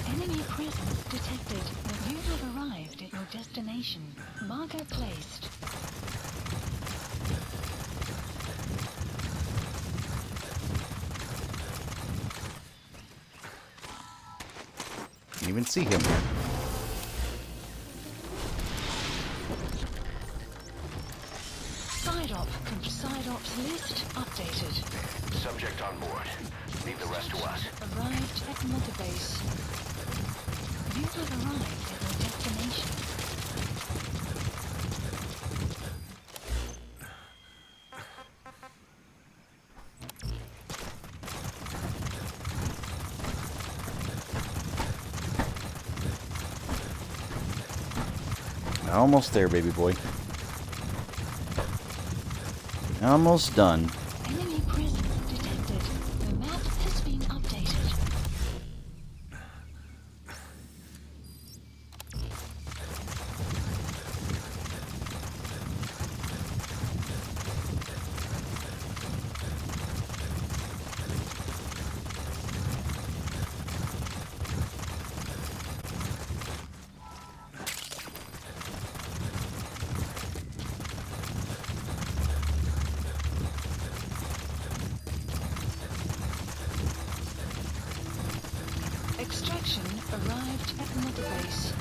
Enemy presence detected. You have arrived at your destination. Marker placed. Can't even see him. Side ops list updated. Subject on board. Leave the rest to us. Arrived at Mother Base. You have arrived at your destination. Almost there, baby boy. Almost done. Enemy presence detected. The map has been updated. Extraction arrived at Mother Base.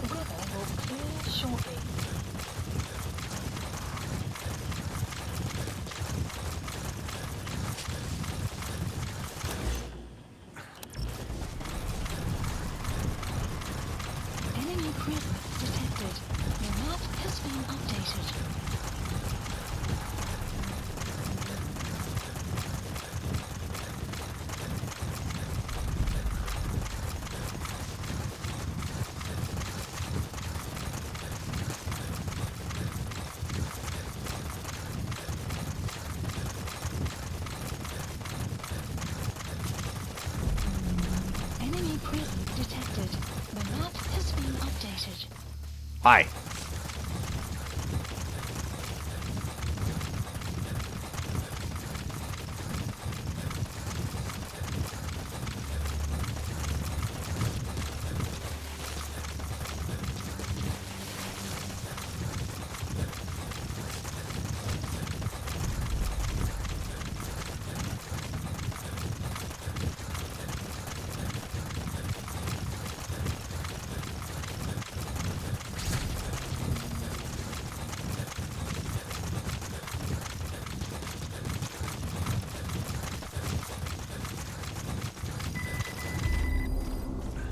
The weather will clear shortly. Enemy presence detected. The map has been updated. Enemy presence detected. The map has been updated. Hi.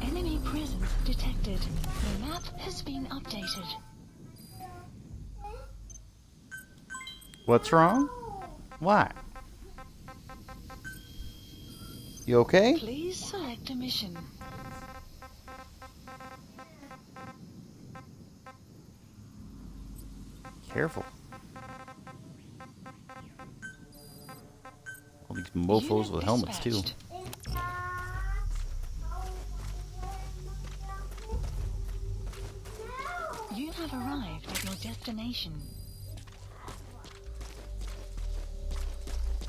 Enemy presence detected. The map has been updated. What's wrong? Why? You okay? Please select a mission. Careful. All these mofos with helmets too. You have arrived at your destination.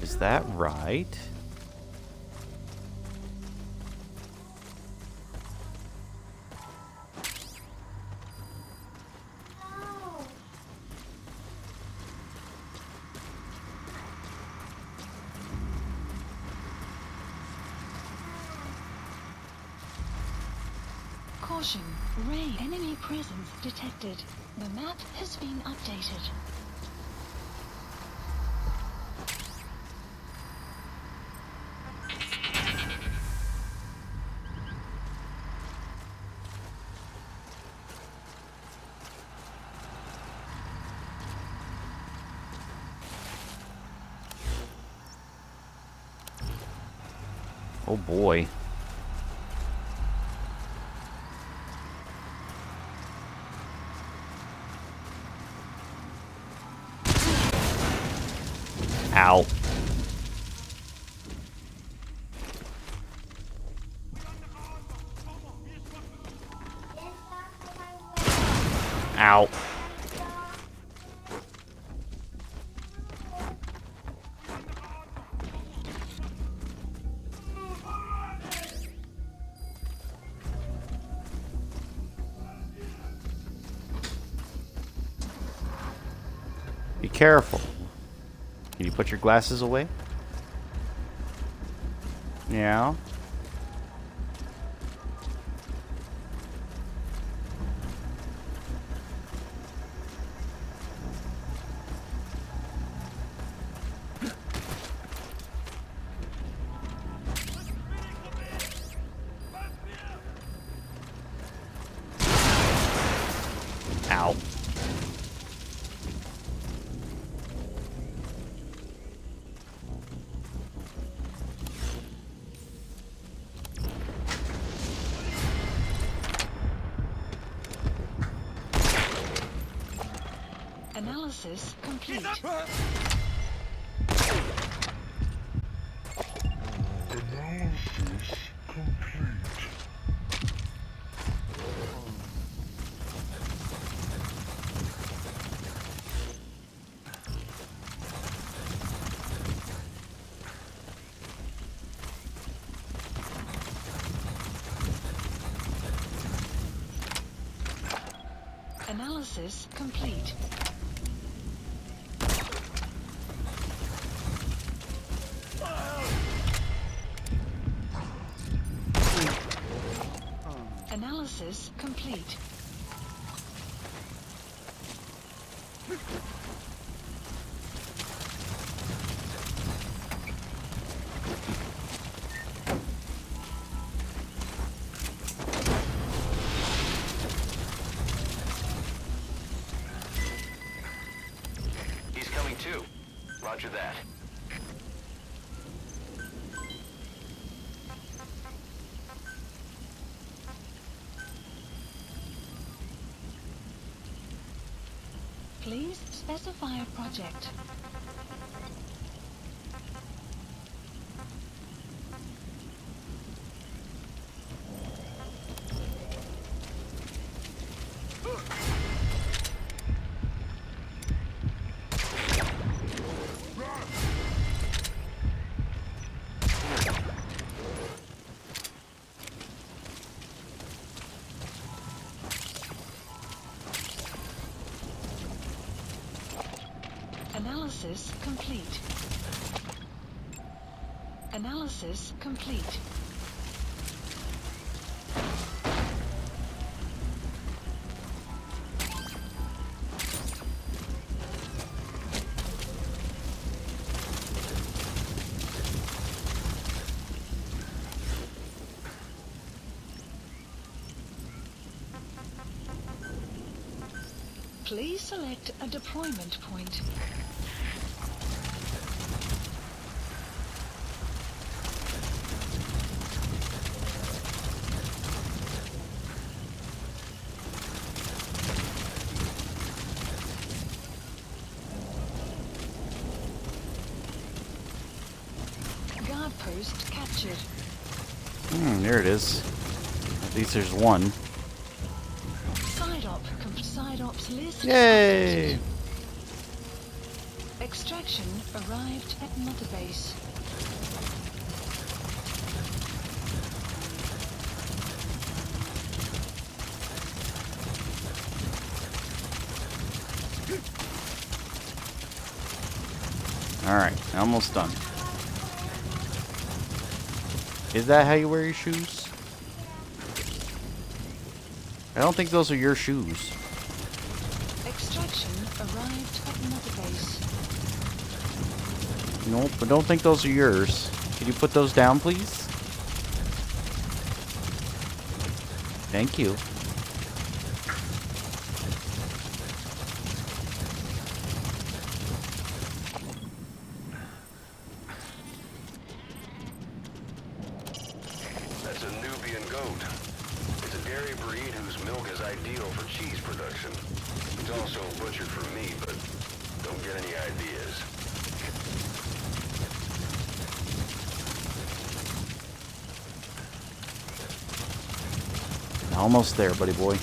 Is that right? Caution, raid. Enemy presence detected. The map has been updated. Oh boy. Ow. Ow. Be careful. Can you put your glasses away? Yeah. Ow. Analysis complete. Analysis complete. Analysis complete. He's coming too. Roger that. Please specify a project. Analysis complete. Analysis complete. Please select a deployment point. outpost captured. There it is. At least there's one. Side ops list. Yay! Extraction arrived at Mother Base. Alright, almost done. Is that how you wear your shoes? I don't think those are your shoes. Extraction arrived at Mother Base. Nope, I don't think those are yours. Can you put those down, please? Thank you. That's a Nubian goat. It's a dairy breed whose milk is ideal for cheese production. It's also butchered for meat, but don't get any ideas. Almost there, buddy boy.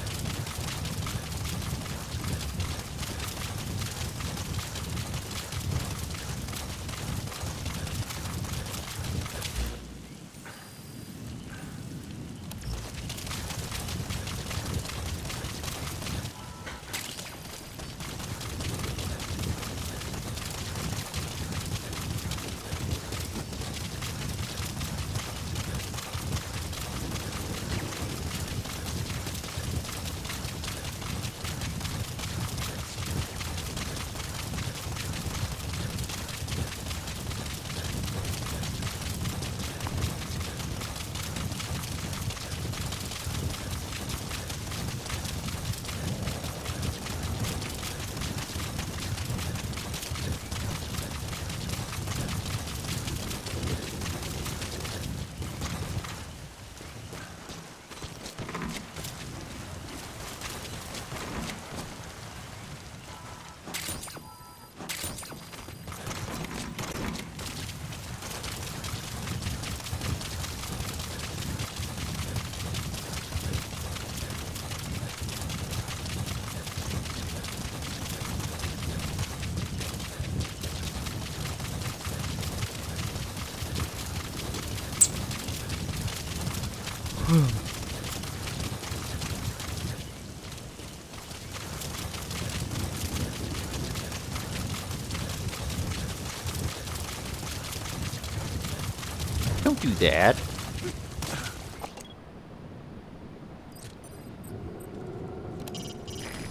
Don't do that.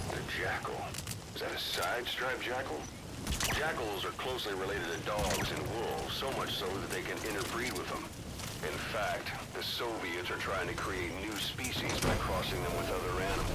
The jackal. Is that a side-striped jackal? Jackals are closely related to dogs and wolves, so much so that they can interbreed with them. In fact, the Soviets are trying to create new species by crossing them with other animals.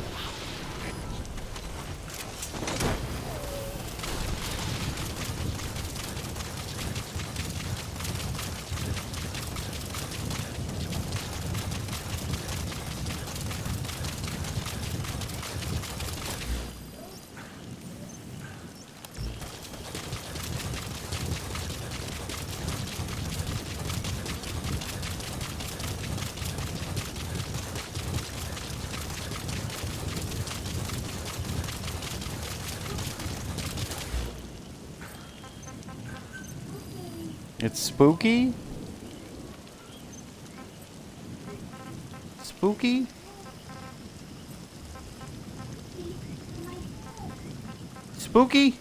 It's spooky? Spooky? Spooky?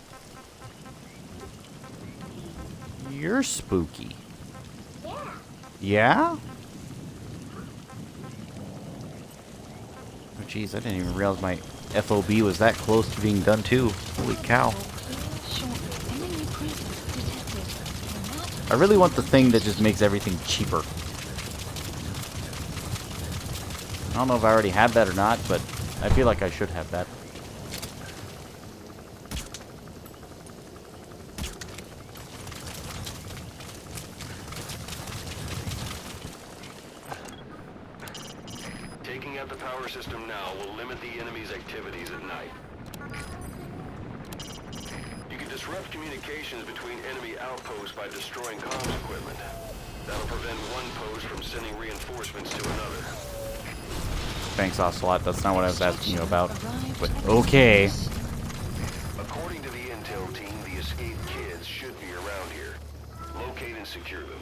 You're spooky. Yeah. Yeah? Oh jeez, I didn't even realize my FOB was that close to being done too. Holy cow. I really want the thing that just makes everything cheaper. I don't know if I already have that or not, but I feel like I should have that. Taking out the power system now will limit the enemy's activities at night. You can disrupt communications between enemy outposts by destroying comms equipment. That'll prevent one post from sending reinforcements to another. Thanks, Ocelot. That's not what I was asking you about. But okay. According to the intel team, the escaped kids should be around here. Locate and secure them.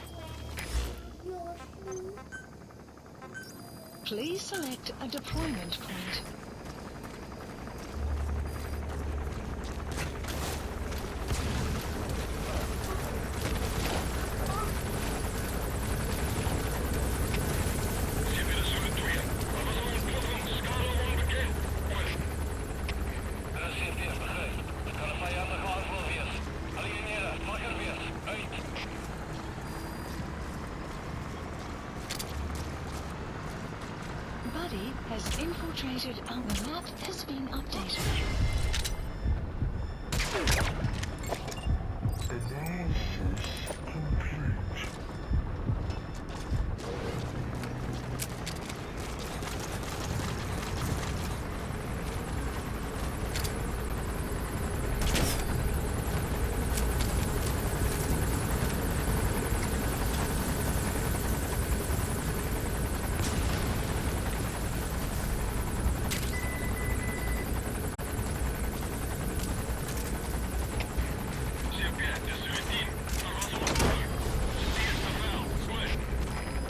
Please select a deployment point. Buddy has infiltrated our map has been updated.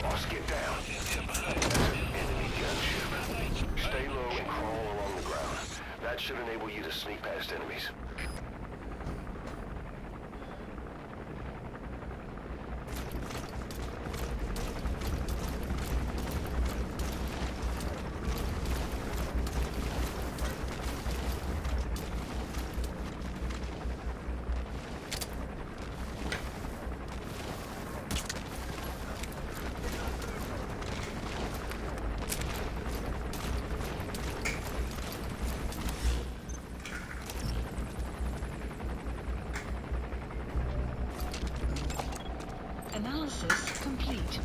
Boss, get down. That's an enemy gunship. Stay low and crawl along the ground. That should enable you to sneak past enemies. Analysis complete.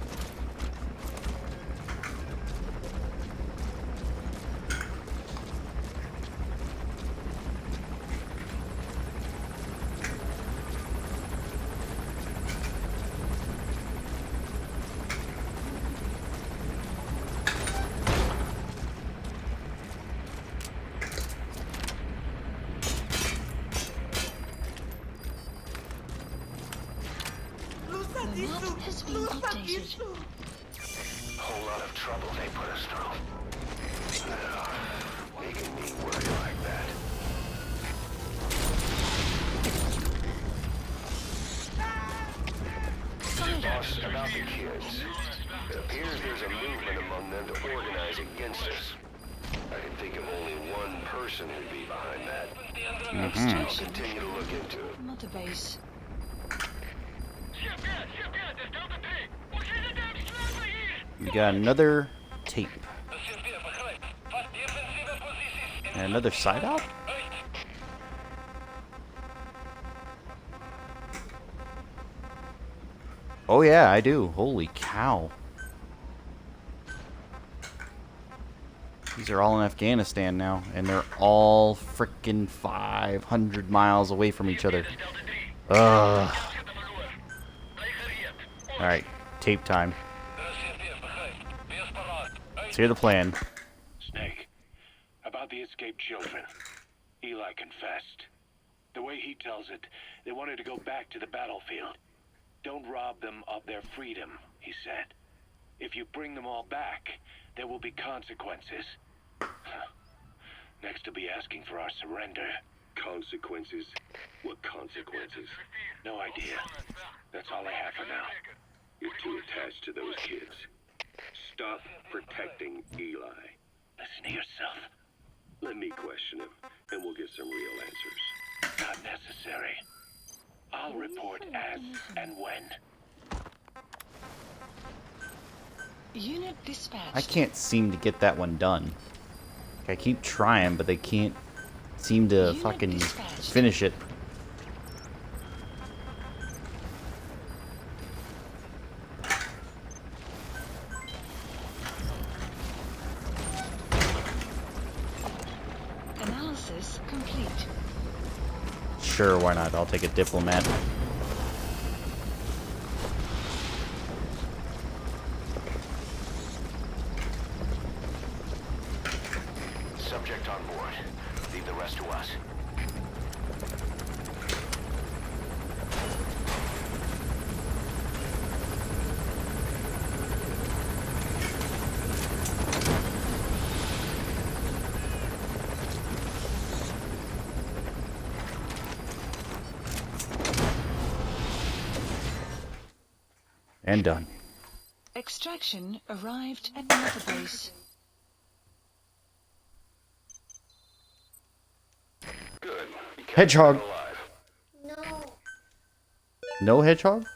The map has been updated. Whole lot of trouble they put us through. Making me worry like that. Boss, about the kids. It appears there's a movement among them to organize against us. I can think of only one person who'd be behind that. I'll continue to look into it. Mother base. We got another tape. And another side op? Oh yeah, I do. Holy cow. These are all in Afghanistan now, and they're all frickin' 500 miles away from each other. Ugh. Alright, tape time. Let's hear the plan. Snake, about the escaped children. Eli confessed. The way he tells it, they wanted to go back to the battlefield. Don't rob them of their freedom, he said. If you bring them all back, there will be consequences. Next to be asking for our surrender. Consequences? What consequences? No idea. That's all I have for now. You're too attached to those kids. Stop protecting Eli. Listen to yourself. Let me question him, and we'll get some real answers. Not necessary. I'll report as and when. Unit dispatched. I can't seem to get that one done. I keep trying, but they can't seem to fucking finish it. Analysis complete. Sure, why not? I'll take a diplomat. subject on board. Leave the rest to us. And done. Extraction arrived at Mother Base. Good. Hedgehog. No. No hedgehog?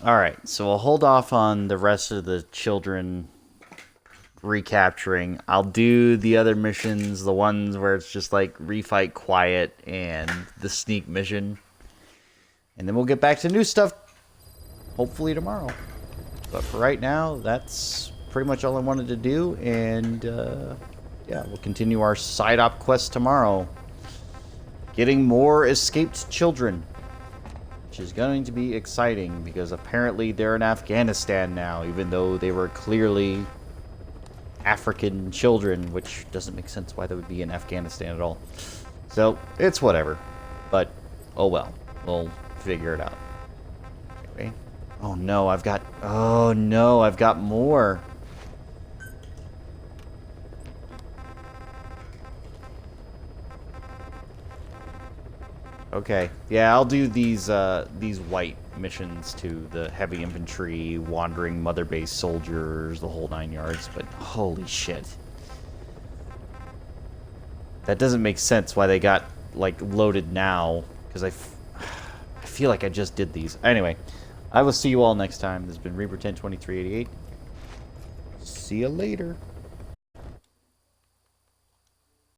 Alright, so we'll hold off on the rest of the children recapturing. I'll do the other missions, the ones where it's just like refight quiet and the sneak mission. And then we'll get back to new stuff hopefully tomorrow. But for right now, that's pretty much all I wanted to do. And yeah, we'll continue our side op quest tomorrow. Getting more escaped children. Which is going to be exciting because apparently they're in Afghanistan now, even though they were clearly African children, which doesn't make sense why they would be in Afghanistan at all. So, it's whatever. But, oh well. We'll figure it out. Anyway. Oh no, I've got more. Okay. Yeah, I'll do these white missions too. The heavy infantry, wandering mother base soldiers, the whole 9 yards, but holy shit. That doesn't make sense why they got like loaded now, because I feel like I just did these. Anyway, I will see you all next time. This has been Reaper 102388. See you later.